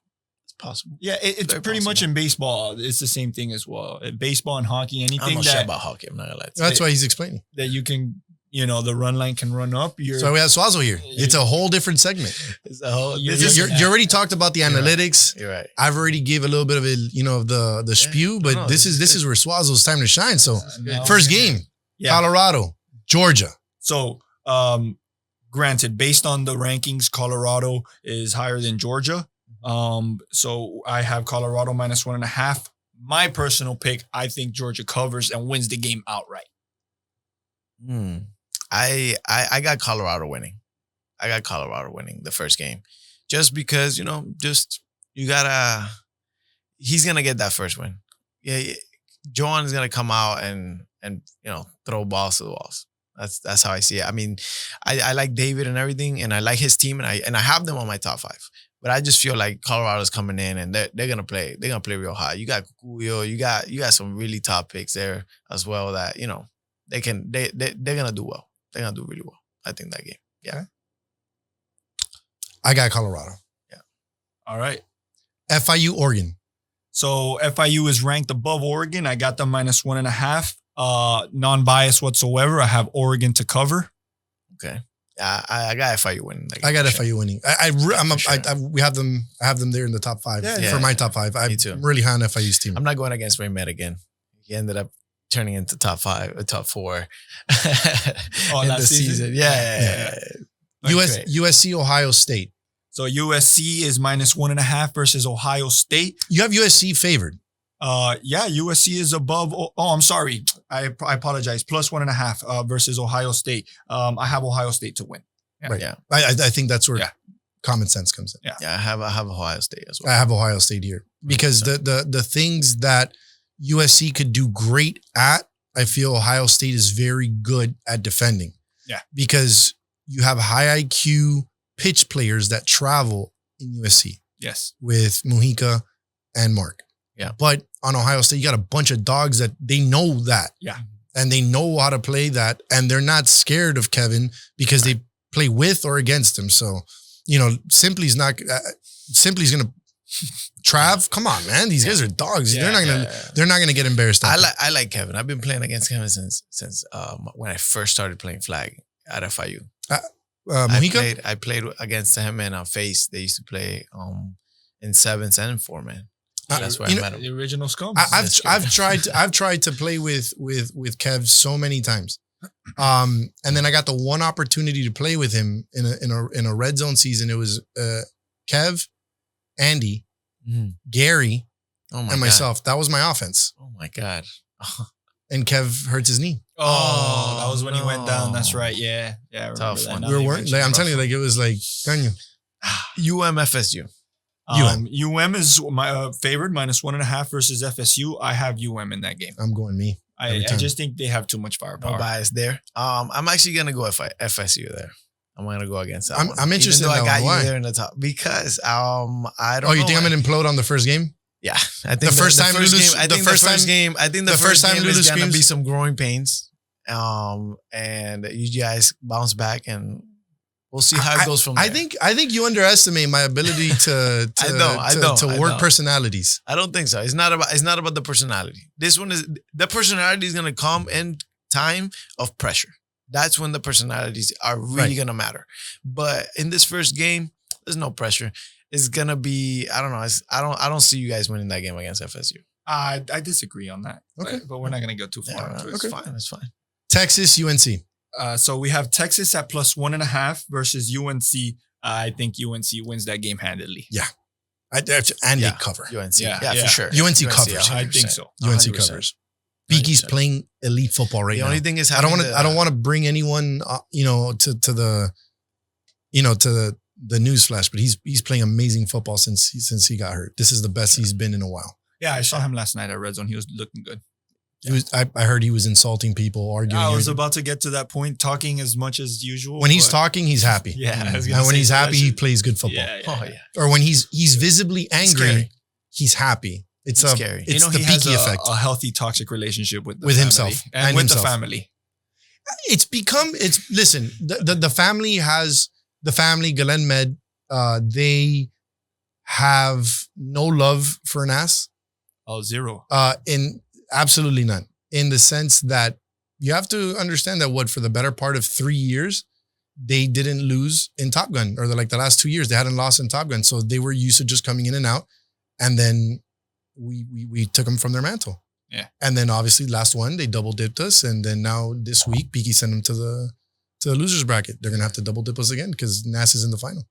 C: possible.
D: Yeah, it's
C: Very
D: pretty much
C: possible.
D: in baseball. It's the same thing as well. Baseball and hockey,
C: I don't
D: anything
C: know shit
D: that
C: about hockey. I'm not gonna lie to you.
B: That's why he's explaining.
D: you can, the run line can run up.
B: So we have Swazo here. It's a whole different segment.
C: It's a whole-
D: You-
C: this is-
B: You already talked about the
C: You're right.
B: analytics.
C: You're right.
B: I've already gave a little bit of it, of the spew, but
C: no,
B: this
C: this
B: is
C: is
B: where Swazo's time to shine. So
D: Now-
B: first game,
D: Yeah.
B: Colorado, Georgia.
D: So, granted, based on the rankings, Colorado is higher than Georgia. So I have Colorado -1.5. My personal pick, I think Georgia covers and wins the game outright.
C: I got Colorado winning. I got Colorado winning the first game. Just because, he's gonna get that first win. Yeah, Johan is gonna come out and throw balls to the walls. That's how I see it. I mean, I like David and everything, and I like his team, and I have them on my top 5. But I just feel like Colorado's coming in and they're gonna play. They're gonna play real high. You got Cucuyo, you got some really top picks there as well that they're gonna do well. They're gonna do really well. I think that game. Yeah.
B: I got Colorado.
D: All right.
B: FIU, Oregon.
D: So FIU is ranked above Oregon. I got them -1.5. Non-biased whatsoever. I have Oregon to cover.
C: Okay. I got FIU winning.
B: I got
C: sure.
B: FIU winning. We have them. I have them there in the top 5
D: Yeah,
B: for my top 5. I'm
C: Me too.
B: really high on FIU's team.
C: I'm not going against Ray Met again. He ended up turning into top 4 in
D: last
C: the
D: season?
C: season. Yeah. Great.
B: USC, Ohio State.
D: So USC is -1.5 versus Ohio State.
B: You have USC favored.
D: Yeah, USC is above. Oh, I'm sorry. I apologize. +1.5 versus Ohio State. I have Ohio State to win. Yeah.
B: Right.
C: Yeah.
B: I think that's where
D: Yeah.
B: common sense comes in.
C: Yeah, I have Ohio State as well.
B: I have Ohio State here because the things that USC could do great at, I feel Ohio State is very good at defending.
D: Yeah.
B: Because you have high IQ pitch players that travel in USC
D: Yes.
B: with Mujica and Mark.
C: Yeah.
B: But on Ohio State, you got a bunch of dogs that they know that.
D: Yeah.
B: And they know how to play that. And they're not scared of Kevin because they play with or against him. So, Simply's going to Trav, come on, man. These guys are dogs.
D: Yeah,
B: They're not gonna get embarrassed.
C: I like Kevin. I've been playing against Kevin since when I first started playing flag at FIU.
B: Mujica?
C: I played against him and FaZe. They used to play in 7s and in 4-man. That's where I met him.
D: The original scum.
B: I've tried to play with Kev so many times. And then I got the one opportunity to play with him in a red zone season. It was Kev, Andy, Gary, and myself. That was my offense.
C: Oh my God.
B: And Kev hurts his knee.
D: Oh, that was when he went down. That's right. Yeah. I remember
C: Tough
D: that.
C: one.
D: Now
B: We were
D: that you
B: worried.
D: mention
B: I'm
D: it.
B: telling you, it was like, can you?
C: UMFSU.
D: UM is my favored -1.5 versus FSU. I have UM in that game.
B: I'm going me.
D: I just think they have too much firepower.
C: No bias there. I'm actually gonna go FSU there. I'm gonna go against that.
B: I'm interested in
C: Even though
B: that
C: I got
B: one. Why?
C: you there in the top because I don't.
B: Oh,
C: know
B: you think I'm
C: why.
B: gonna implode on the first game?
C: Yeah, I think
B: The first time Lulu-
C: game. I
B: the
C: think
B: first
C: the first
B: time-
C: game. I think the
B: the
C: first
B: first time
C: game
B: Lulu
C: is gonna
B: screams-
C: be some growing pains. And you guys bounce back, and we'll see how it goes from there.
B: I think you underestimate my ability to
C: I don't.
B: work personalities.
C: I don't think so. It's not about the personality. This one is the personality is gonna come in time of pressure. That's when the personalities are really
B: Right.
C: gonna matter. But in this first game, there's no pressure. It's gonna be, I don't know. I don't see you guys winning that game against FSU.
D: I disagree on that.
B: Okay.
D: But we're not going to go too far into it.
C: It's fine. It's fine.
B: Texas, UNC.
D: So we have Texas at +1.5 versus UNC. I think UNC wins that game handedly.
B: And
C: Yeah.
B: they cover.
C: UNC.
D: Yeah,
C: Yeah,
D: yeah.
C: for sure.
B: UNC covers.
D: I
C: 100%.
D: think so.
B: UNC
C: 100%.
B: covers. Beaky's
C: 100%.
B: playing elite football right
C: The
B: now.
C: only thing is,
B: I don't want to bring anyone, to the news flash, but he's playing amazing football since he got hurt. This is the best he's been in a while.
D: Yeah, I saw him last night at Red Zone. He was looking good.
B: I heard he was insulting people, arguing.
D: I was about to get to that point, talking as much as usual.
B: when he's
D: but-
B: talking, he's happy.
D: Yeah, I was gonna
B: And when
D: say,
B: he's
D: so that
B: happy, he
D: should-
B: plays good football.
D: Yeah,
C: Oh yeah.
B: Or when he's visibly angry,
C: scary.
B: he's happy. It's
C: It's
B: a
C: scary.
B: It's the
D: he has
B: Beaky effect.
D: a healthy toxic relationship with
B: With
D: family
B: himself
D: and,
B: and
D: with
B: himself.
D: the family.
B: Listen, the family Galen Med, they have no love for an ass.
D: Oh, zero.
B: In absolutely none. In the sense that you have to understand that for the better part of 3 years, they didn't lose in Top Gun, or the last 2 years they hadn't lost in Top Gun. So they were used to just coming in and out. And then we took them from their mantle.
D: Yeah.
B: And then obviously last one, they double dipped us. And then now this week, Beaky sent them to the losers bracket. They're going to have to double dip us again because NAS is in the final.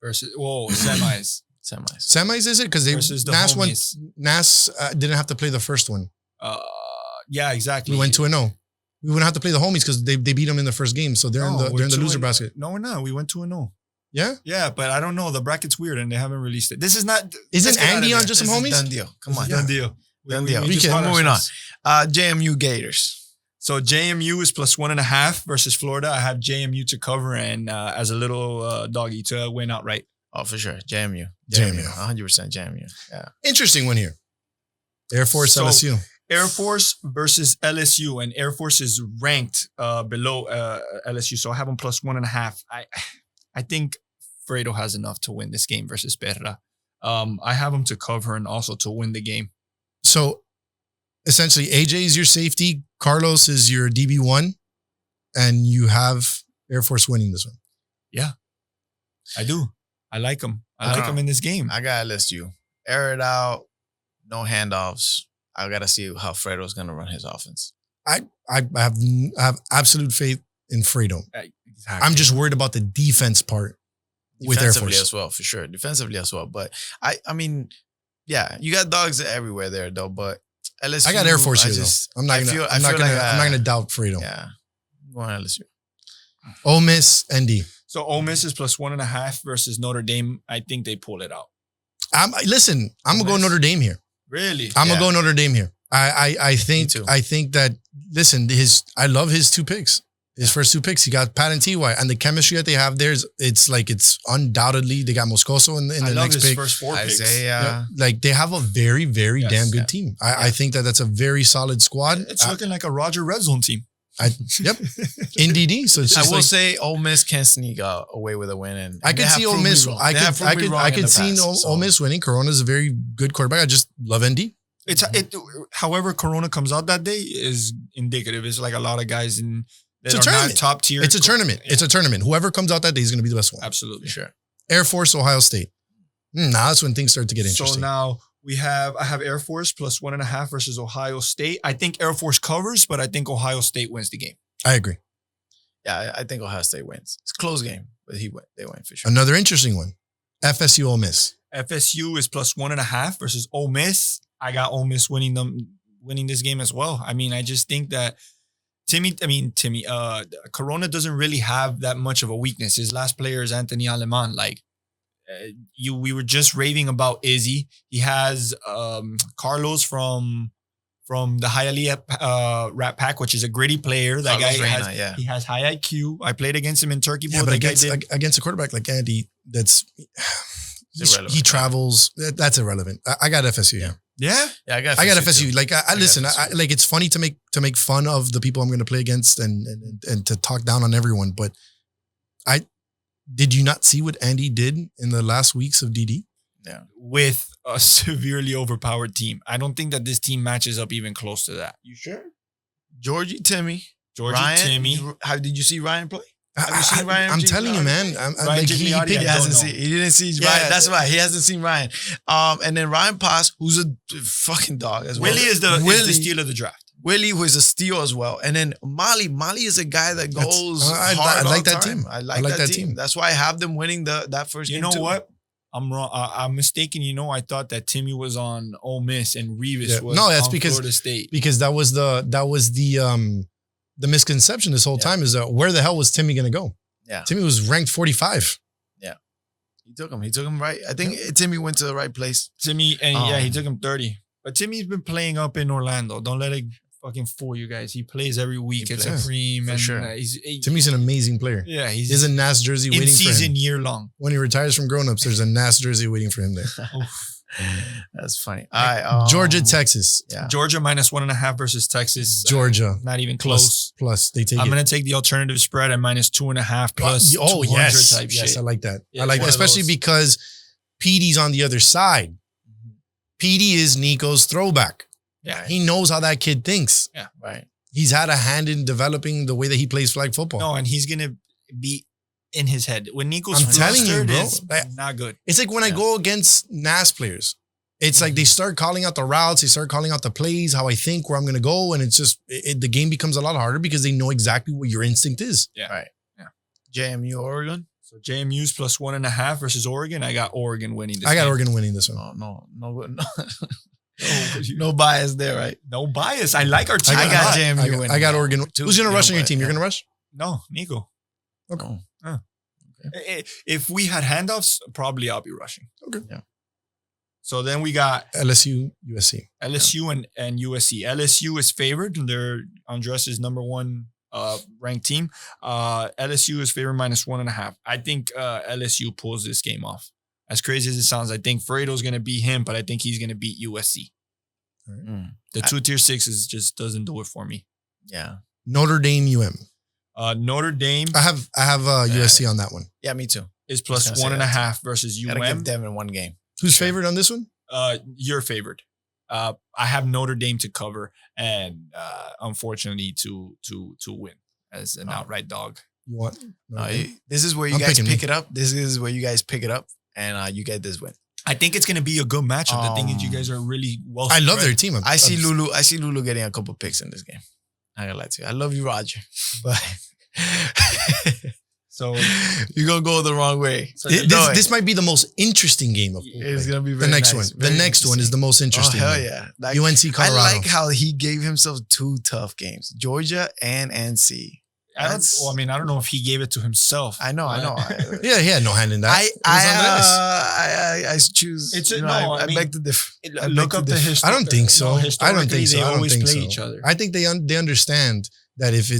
D: Versus, semis.
B: Semis is it? Because
D: Versus the
B: NAS didn't have to play the first one.
D: Yeah, exactly.
B: We went 2-0. We wouldn't have to play the homies because they beat them in the first game. So they're in the loser basket.
D: No, we're not. We went 2-0.
B: Yeah?
D: Yeah, but I don't know. The bracket's weird and they haven't released it. This is not.
B: Isn't
D: let's get out of
B: Andy on
D: there.
B: just some
C: This is
B: homies?
C: done deal. Come on.
D: Done deal.
C: Done deal.
D: just
B: Okay,
D: caught
C: moving
D: ourselves.
C: JMU Gators.
D: So JMU is +1.5 versus Florida. I have JMU to cover and as a little doggy to win outright.
C: Oh, for sure. JMU. 100% JMU. Yeah.
B: Interesting one here. Air Force
D: So-
B: LSU.
D: Air Force versus LSU, and Air Force is ranked below LSU, so I have them +1.5. I think Fredo has enough to win this game versus Perra. I have them to cover and also to win the game.
B: So essentially, AJ is your safety, Carlos is your DB1, and you have Air Force winning this one.
D: I do. I like them. I
C: I
D: like
C: don't
D: them
C: know.
D: in this game.
C: I gotta list you. Air it out. No handoffs. I gotta see how Fredo's gonna run his offense.
B: I have absolute faith in Fredo.
D: Exactly.
B: I'm just worried about the defense part with Air
C: Defensively
B: Force.
C: as well, for sure. Defensively as well. But I mean, yeah, you got dogs everywhere there though. But LSU,
B: I got Air Force
C: I
B: here
C: just-
B: though. I'm not
C: I
B: gonna.
C: feel- I
B: I'm not
C: feel
B: gonna.
C: like,
B: I'm not gonna doubt Fredo.
C: Yeah, I'm going LSU.
B: Ole Miss, ND.
D: So Ole Miss is +1.5 versus Notre Dame. I think they pull it out.
B: Listen. I'm gonna go
D: Ole Miss.
B: Notre Dame here.
D: Really?
B: I'm
C: Yeah.
B: gonna go Notre Dame here. I think
C: too.
B: I think that listen, I love his two picks. His first two picks. He got Pat and Ty, and the chemistry that they have there is it's undoubtedly they got Moscoso in
D: I
B: the
D: love
B: next
D: his
B: pick.
D: first 4 picks.
C: Isaiah.
B: Like they have a very, very
D: Yes,
B: damn good
C: yeah.
B: team. I think that's a very solid squad.
D: It's looking like a Roger Red Zone team.
B: Yep. In DD. So it's
C: I
B: just
C: will
B: like,
C: say Ole Miss can sneak away with a win. And
B: I
C: they
B: could
C: have
B: see Ole
C: proved me
B: Miss.
C: wrong.
B: I
C: They have proved me
B: could
C: wrong
B: I
C: in
B: could
C: the
B: see
C: past, so.
B: Ole Miss winning. Corona's a very good quarterback. I just love ND.
D: However Corona comes out that day is indicative. It's like a lot of guys in that
B: It's a
D: are
B: tournament.
D: not top tier.
B: It's a tournament.
D: Yeah,
B: It's a tournament. Whoever comes out that day is going to be the best one.
D: absolutely.
C: For sure.
B: Air Force, Ohio State. Now that's when things start to get
D: So
B: interesting.
D: now I have Air Force +1.5 versus Ohio State. I think Air Force covers, but I think Ohio State wins the game.
B: I agree.
C: Yeah, I think Ohio State wins. It's a close game, but they win for sure.
B: Another interesting one. FSU Ole Miss.
D: FSU is +1.5 versus Ole Miss. I got Ole Miss winning this game as well. I mean, I just think that Corona doesn't really have that much of a weakness. His last player is Anthony Aleman. Like we were just raving about Izzy. He has Carlos from the Hialeah Rat Pack, which is a gritty player. That
C: Carlos
D: guy
C: Reina,
D: has
C: yeah.
D: he has high IQ. I played against him in Turkey Bowl.
B: Yeah, but
D: That guy
B: against a quarterback like Andy,
C: irrelevant,
B: he travels. That's irrelevant. I got FSU.
C: Yeah.
D: yeah.
C: Yeah, I got
B: I got
C: FSU
B: FSU.
C: too.
B: Like I
C: got
B: listen.
C: FSU.
B: Like it's funny to make fun of the people I'm going to play against and to talk down on everyone. But did you not see what Andy did in the last weeks of DD?
D: With a severely overpowered team. I don't think that this team matches up even close to that. You sure?
C: Georgie, Timmy,
D: Georgie,
C: Ryan.
D: Timmy.
C: How did you see Ryan play? Have you seen Ryan?
B: I'm telling you, man.
D: Ryan
B: Like he
D: Gigliotti,
B: picked-
C: He
D: I
C: hasn't
D: don't know.
C: seen. He didn't see
B: Yeah.
C: Ryan. That's why he hasn't seen Ryan. And then Ryan Pass, who's a fucking dog as well.
D: Willie is the steal of the draft.
C: Willie, who is a steal as well. And then Molly. Molly is a guy that
B: That's-
C: goes
B: I
C: hard
B: like
C: all the
B: that
C: time.
B: team.
C: I like that team. That's why I have them winning that first
D: You
C: game
D: know
C: too.
D: what? I'm wrong. I'm mistaken. I thought that Timmy was on Ole Miss and Revis
B: Yeah.
D: was
B: No, that's
D: on
B: because-
D: Florida State.
B: because that was the misconception this whole
C: Yeah.
B: time is that where the hell was Timmy going to go?
C: Yeah.
B: Timmy was ranked 45.
C: He took him. He took him right. I think Timmy went to the right place.
D: Timmy, and
C: Um,
D: he took him 30. But Timmy's been playing up in Orlando. Don't let it fucking fool you guys. He plays every week
C: He
D: at
C: plays,
D: Supreme.
C: for
D: and
C: sure.
B: Timmy's an amazing player.
D: yeah, he's
B: There's a NAS jersey
D: in
B: waiting for
D: season
B: him.
D: year long.
B: When he retires from grown-ups, there's a NAS jersey waiting for him there.
C: That's funny. All right,
B: Georgia, Texas.
C: Yeah.
D: Georgia -1.5 versus Texas.
B: Georgia.
D: Not even close.
B: Plus, they take
D: I'm
B: it.
D: going to take the alternative spread at -2.5 plus
B: Oh,
D: 200
B: yes.
D: type
B: Yes,
D: shit.
B: I like that.
D: Yeah,
B: I like
D: it's
B: that,
D: one of
B: especially
D: those.
B: because Petey's on the other side. Petey is Nico's throwback.
D: Yeah.
B: He knows how that kid thinks.
C: Right.
B: He's had a hand in developing the way that he plays flag football.
D: No, and he's going to be in his head. When Nico's
B: I'm telling you,
D: flustered,
B: bro.
D: it's not good.
B: It's like when I
C: Yeah.
B: go against NAS players. It's like they start calling out the routes, they start calling out the plays, how I think, where I'm going to go. And it's just, the game becomes a lot harder because they know exactly what your instinct is.
D: Yeah.
C: Right. JMU, Oregon.
D: So JMU's +1.5 versus Oregon. I got Oregon winning this
B: I got
D: game.
B: Oregon winning this one.
C: No bias there, right?
D: No bias. I like our team.
C: I
D: a
C: got
D: lot.
C: JMU winning.
B: I got Oregon.
C: Two,
B: Who's going to
C: you
B: rush
C: know,
B: on your
C: but-
B: team? You're going to rush?
D: No, Nico.
C: Oh.
D: If we had handoffs, probably I'll be rushing.
B: Okay.
C: Yeah.
D: So then we got
B: LSU, USC.
D: LSU and USC. LSU is favored. They're Andres' number one ranked team. LSU is favored -1.5. I think LSU pulls this game off. As crazy as it sounds, I think Fredo's going to beat him, but I think he's going to beat USC.
C: Mm.
D: The 2 tier 6 just doesn't do it for me.
C: Yeah.
B: Notre Dame, UM.
D: Notre Dame
B: I have USC on that one.
C: Yeah, me too.
D: is
C: was gonna say that
D: +1.5 versus
C: Gotta give
D: UM.
C: them in one game.
B: Who's favored on this one?
D: Your favorite. I have Notre Dame to cover and unfortunately to win as an outright dog.
B: You want?
C: This is where you
B: I'm
C: guys
B: picking
C: pick
B: me.
C: it up. This is where you guys pick it up, and you get this win.
D: I think it's gonna be a good matchup. The thing is, you guys are really well.
B: I love
D: spread.
B: their team.
C: I see Lulu. I see Lulu getting a couple picks in this game. I gotta lie to you. I love you, Roger, but
D: So
C: you're gonna go the wrong way.
D: So
B: This might be the most interesting game of
C: It's gonna be
B: the
C: very
B: next
C: nice.
B: one. The
C: Very
B: next one is the most interesting.
C: Oh hell
B: one.
C: yeah! Like,
B: UNC Colorado.
C: I like how he gave himself 2 tough games: Georgia and NC.
D: I don't know if he gave it to himself.
C: I know.
B: Yeah, he had no hand in that. It was Andres.
C: I choose.
D: It's
C: you know, I beg to differ. I
D: Look
C: beg
D: up
C: to
D: the
C: differ.
D: history.
B: I don't think so. I don't think so.
D: They
B: I don't
D: always
B: think
D: play
B: so.
D: each other.
B: I think they understand that if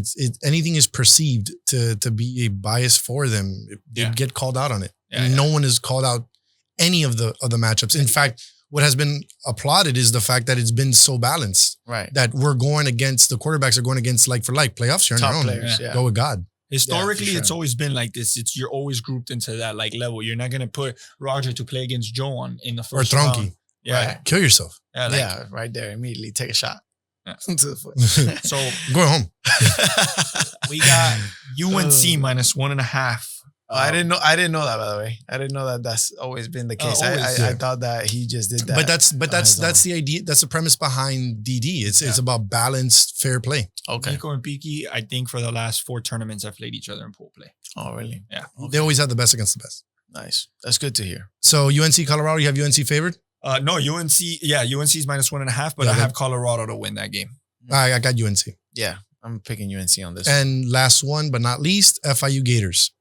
B: anything is perceived to be a bias for them, they
D: Yeah.
B: get called out on it.
D: Yeah,
B: And no one has called out any of the matchups. In fact, what has been applauded is the fact that it's been so balanced
C: Right.
B: that we're going against the quarterbacks are going against like for like playoffs. You're on
C: Top
B: your own.
C: players. Yeah.
B: Go with God.
D: Historically,
C: Yeah, for
D: it's
C: sure.
D: always been like this. You're always grouped into that like level. You're not gonna put Roger to play against Joan in the
B: Or
D: first
B: Tronky.
D: round. Yeah,
C: Right.
B: Kill yourself.
D: yeah, like,
C: Yeah. Right there. Immediately take a shot.
D: Yeah.
C: To the foot.
D: So
B: Going home.
D: we got UNC
C: Oh.
D: minus 1.5.
C: I didn't know that, by the way. I didn't know that that's always been the case.
D: always,
C: I
B: yeah.
C: thought that he just did that.
B: But that's the idea. That's the premise behind DD. It's about balanced, fair play.
C: okay.
D: Nico and Piki, I think for the last 4 tournaments have played each other in pool play.
C: Oh, really?
D: Yeah.
B: They always have the best against the best.
C: Nice. That's good to hear.
B: So UNC Colorado, you have UNC favored?
D: No, UNC. Yeah, UNC is minus 1.5, but
B: Yeah,
D: I
B: that-
D: have Colorado to win that game.
B: I got UNC.
C: Yeah. I'm picking UNC on this.
B: And last one, but not least, FIU Gators.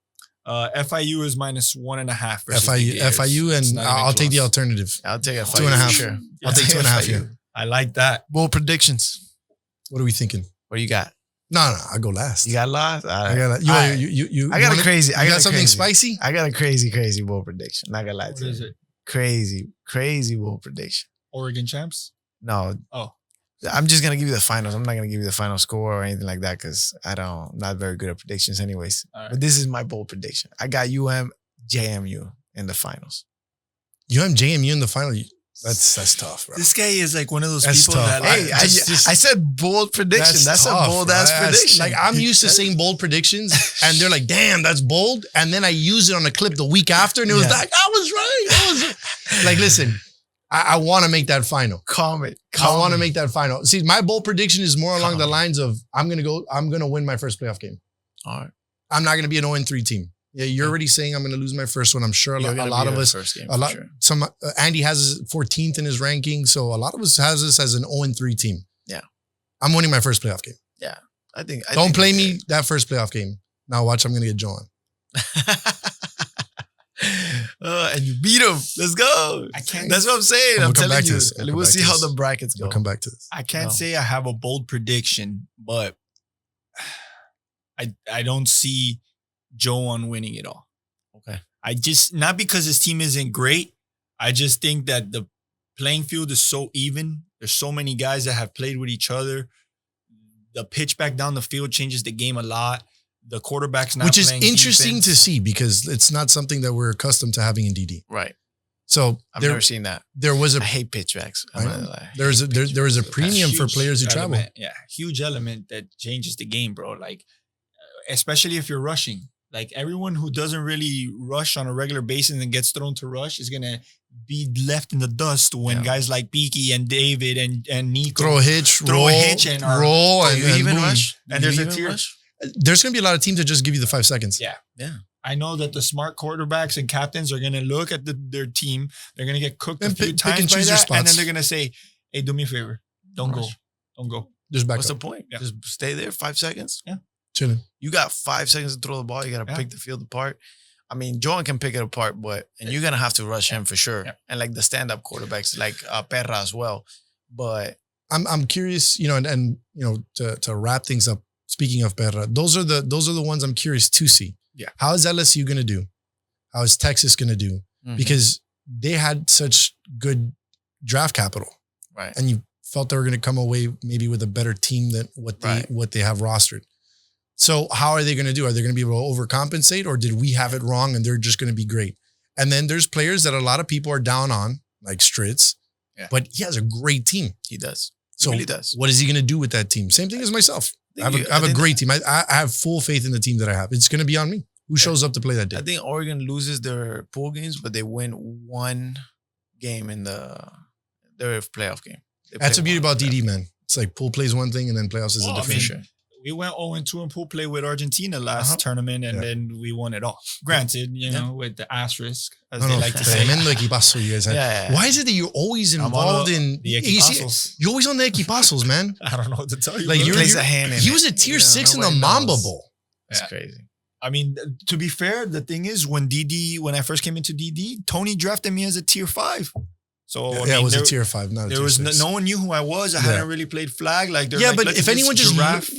D: FIU is minus 1.5. versus the
B: FIU,
D: Gators.
B: FIU,
D: It's
B: and
D: not even
B: I'll take the
D: close.
B: alternative.
C: I'll take a
B: 2.5.
C: Sure.
B: I'll take 2.5
C: FIU.
B: here.
D: I like that.
C: Bold predictions.
B: What are we thinking?
C: What do you got?
B: No, I'll go last.
C: You got lost?
B: I got you.
C: Alright.
B: You
C: I got
B: want
C: a
B: it?
C: crazy.
B: You
C: I
B: got something
C: crazy.
B: spicy?
C: I got a crazy bold prediction. Not gonna lie
D: What
C: to
D: is
C: you.
D: it?
C: Crazy bold prediction.
D: Oregon champs?
C: No.
D: Oh.
C: I'm just gonna give you the finals. I'm not gonna give you the final score or anything like that because I'm not very good at predictions, anyways.
D: All right.
C: But this is my bold prediction. I got JMU in the finals.
B: JMU in the final. That's tough, bro.
D: This guy is like one of those
B: That's
D: people
B: tough.
D: that like,
C: Hey,
B: just-
C: I said bold prediction. That's
B: tough,
C: a bold
B: bro.
C: ass
B: That's-
C: prediction.
B: Like I'm used to saying bold predictions, and they're like, "Damn, that's bold." And then I use it on a clip the week after, and it was
C: Yeah.
B: like, "I was right." Like, listen, I want to make that final.
C: Calm it.
B: I want to make that final. See, my bold prediction is more along
C: Calm
B: the
C: it.
B: lines of I'm gonna win my first playoff game.
C: All right.
B: I'm not gonna be an 0-3 team. Yeah, you're already saying I'm gonna lose my first one. I'm sure a lot of us.
C: First game,
B: A lot.
C: for sure.
B: Some Andy has us 14th in his ranking, so a lot of us has us as an 0-3 team.
C: Yeah.
B: I'm winning my first playoff game.
C: I think.
B: Don't play me that first playoff game. Now watch, I'm gonna get John.
C: And you beat him. Let's go.
D: I can't-
C: That's what I'm saying.
B: We'll
C: I'm
B: come
C: telling
B: back to
C: you.
B: this. We'll come
C: We'll
B: back
C: see
B: to
C: how
B: this.
C: the brackets go.
B: We'll come back to this.
D: I can't
C: No.
D: say I have a bold prediction, but I don't see Joan winning it all.
C: Okay.
D: I just not because his team isn't great. I just think that the playing field is so even. There's so many guys that have played with each other. The pitch back down the field changes the game a lot. The quarterback's not
B: Which is
D: playing
B: interesting to
D: defense.
B: see because it's not something that we're accustomed to having in DD.
C: Right.
B: So
C: I've
B: there,
C: never seen that.
B: there was
C: I
B: a
C: hate pitchbacks.
B: I know. there was a premium for
D: Huge
B: players who travel.
D: element. Yeah, huge element that changes the game, bro. Like, especially if you're rushing. Like everyone who doesn't really rush on a regular basis and gets thrown to rush is gonna be left in the dust when
C: Yeah.
D: guys like Beaky and David and Nico
B: Throw a hitch,
D: Throw
B: roll,
D: a hitch and are-
B: roll,
C: Oh,
B: and,
C: you
B: and
C: even
B: boom.
C: rush?
D: And there's
C: You
D: a
C: even
D: tier.
C: rush?
B: There's going to be a lot of teams that just give you the 5 seconds.
D: Yeah.
C: Yeah.
D: I know that the smart quarterbacks and captains are gonna look at their team. They're gonna get cooked
B: And
D: a few
B: pick and
D: times by
B: choose their
D: that, and then
B: spots.
D: they're gonna say, "Hey, do me a favor, don't go,
C: Rush.
D: don't go."
B: Just back
C: What's the
B: up.
C: point?
D: Yeah.
C: Just stay there 5 seconds.
B: Chilling.
C: You got 5 seconds to throw the ball. You got to
D: Yeah.
C: pick the field apart. I mean, Joan can pick it apart, and you're gonna have to rush him for sure.
D: Yeah.
C: And like the stand-up quarterbacks, like Perra as well. But
B: I'm curious, and to wrap things up. Speaking of Perra, those are the ones I'm curious to see.
D: Yeah.
B: How is LSU going to do? How is Texas going to do? Because they had such good draft capital,
C: right,
B: and you felt they were going to come away maybe with a better team than what they have rostered. So how are they going to do? Are they going to be able to overcompensate, or did we have it wrong and they're just going to be great? And then there's players that a lot of people are down on, like Stritz.
C: Yeah.
B: But he has a great team.
C: He does.
B: So
C: He really does.
B: what is he going to do with that team? Same thing as myself. I
C: think
B: have a
C: think-
B: great team. I have full faith in the team that I have. It's going to be on me. Who shows up to play that day?
C: I think Oregon loses their pool games, but they win one game in their playoff game. They
B: That's the
C: play
B: beauty
C: one
B: about
C: playoff.
B: DD, man. It's like pool plays one thing and then playoffs is a
D: Well, I
B: different
D: mean,
B: shit.
D: We went 0-2 in pool play with Argentina last
C: Uh-huh.
D: tournament, and
B: Yeah.
D: then we won it all. Granted, you know, with the asterisk, as
B: No,
D: they
B: no,
D: like to say.
B: tremendo equipazo you guys had.
C: Yeah.
B: Why is it that you're always
D: I'm on
B: involved
D: the
B: in
D: equipazos.
B: You're always on the equipazos, man.
D: I don't know what to tell you.
B: Like,
D: bro.
B: you're-
C: Plays a hand in
B: He
C: it.
B: was a tier
C: Yeah,
B: 6 in the
C: nobody
B: Mamba
C: knows.
B: Bowl.
C: It's
D: Yeah.
C: crazy.
D: I mean, to be fair, the thing is, when I first came into DD, Tony drafted me as a tier 5. So I
B: Yeah,
D: mean,
B: it was
D: there,
B: a tier 5, not a
D: there
B: tier
D: was
B: 6.
D: no one knew who I was. I
B: Yeah.
D: hadn't really played flag. Like, they're
B: Yeah,
D: like,
B: but
D: "Look
B: if
D: at
B: anyone
D: this
B: just
D: giraffe,"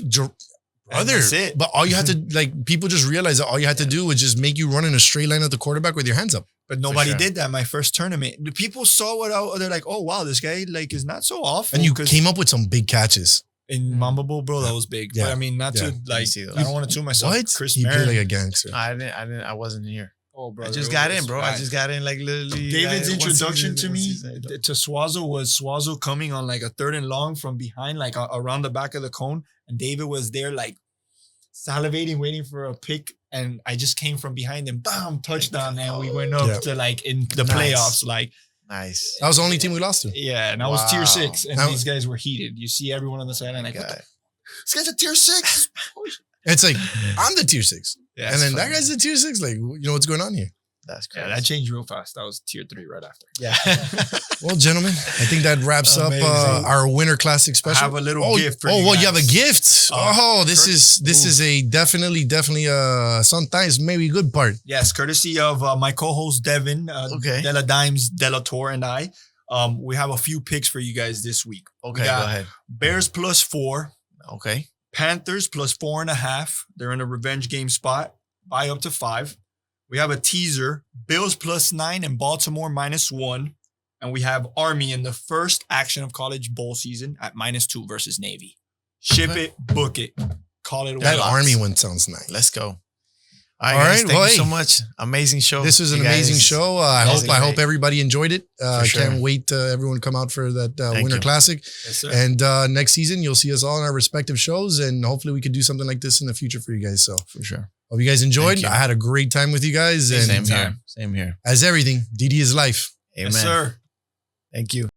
B: brother,
D: that's it.
B: but all you had to like people just realized that all you had to do was just make you run in a straight line at the quarterback with your hands up.
D: But nobody
C: sure.
D: did that. My first tournament, the people saw they're like, "Oh wow, this guy like is not so awful."
B: And you
D: 'Cause
B: came up with some big catches.
D: in Mamba Bowl, bro, that was big.
B: Yeah.
D: But I mean, not
B: Yeah.
D: to like,
C: see those.
D: I don't want to toot myself.
B: What?
D: Chris
B: He played
D: Merritt.
B: like a gangster.
C: I wasn't here.
D: Oh, bro,
C: I just got in, bro. I just got in like literally.
D: David's
C: one
D: introduction
C: season,
D: to me
C: one season.
D: to Swazo was Swazo coming on like a 3rd and long from behind, like around the back of the cone, and David was there like salivating, waiting for a pick, and I just came from behind him, bam, touchdown, and we went up
B: Yeah.
D: to like in the
C: Nice.
D: playoffs, like
C: Nice.
B: That was the only team we lost to.
D: yeah, and I was tier
C: Wow.
D: 6, and
B: That-
D: these guys were heated. You see everyone on the sideline like,
C: God.
D: this guy's a tier 6.
B: It's like I'm the tier 6,
D: Yeah,
B: and then
C: funny.
B: that guy's the tier 6. Like, you know what's going on here?
C: That's
D: yeah,
C: crazy.
D: that changed real fast. That was tier 3 right after.
C: Yeah.
B: Well, gentlemen, I think that wraps up
D: Amazing.
B: our Winter Classic
D: I
B: special.
D: have a little gift for
B: oh,
D: you
B: well, you have a
D: guys.
B: gift. Oh, this
D: Ooh.
B: is a definitely sometimes maybe good part.
D: Yes, courtesy of my co-host Devin,
C: Okay.
D: Della Dimes, Della Tor, and I. We have a few picks for you guys this week.
C: Okay,
D: We
C: go
D: got
C: ahead.
D: Bears +4,
C: Okay.
D: Panthers +4.5. They're in a revenge game spot. Buy up to 5. We have a teaser, Bills +9 and Baltimore -1. And we have Army in the first action of college bowl season at -2 versus Navy. Ship
C: Okay.
D: it, book it, call it a
B: That
D: win.
B: Army one sounds nice.
C: Let's go. All
B: All
C: right, guys,
B: right,
C: thank
B: well,
C: you so
B: hey.
C: much. Amazing show.
B: This was an
C: You guys-
B: amazing show. I
C: guys
B: hope
C: are
B: I hope
C: great.
B: everybody enjoyed it. I
C: sure.
B: can't wait everyone come out for that
C: Thank
B: Winter
C: you.
B: Classic.
D: Yes, sir.
B: And next season, you'll see us all in our respective shows, and hopefully we could do something like this in the future for you guys. So
C: For sure.
B: hope you guys enjoyed.
C: Thank you.
B: I had a great time with you guys, and
C: Same here. Same here.
B: as everything, DD is life.
C: Amen.
D: Yes, sir.
C: Thank you.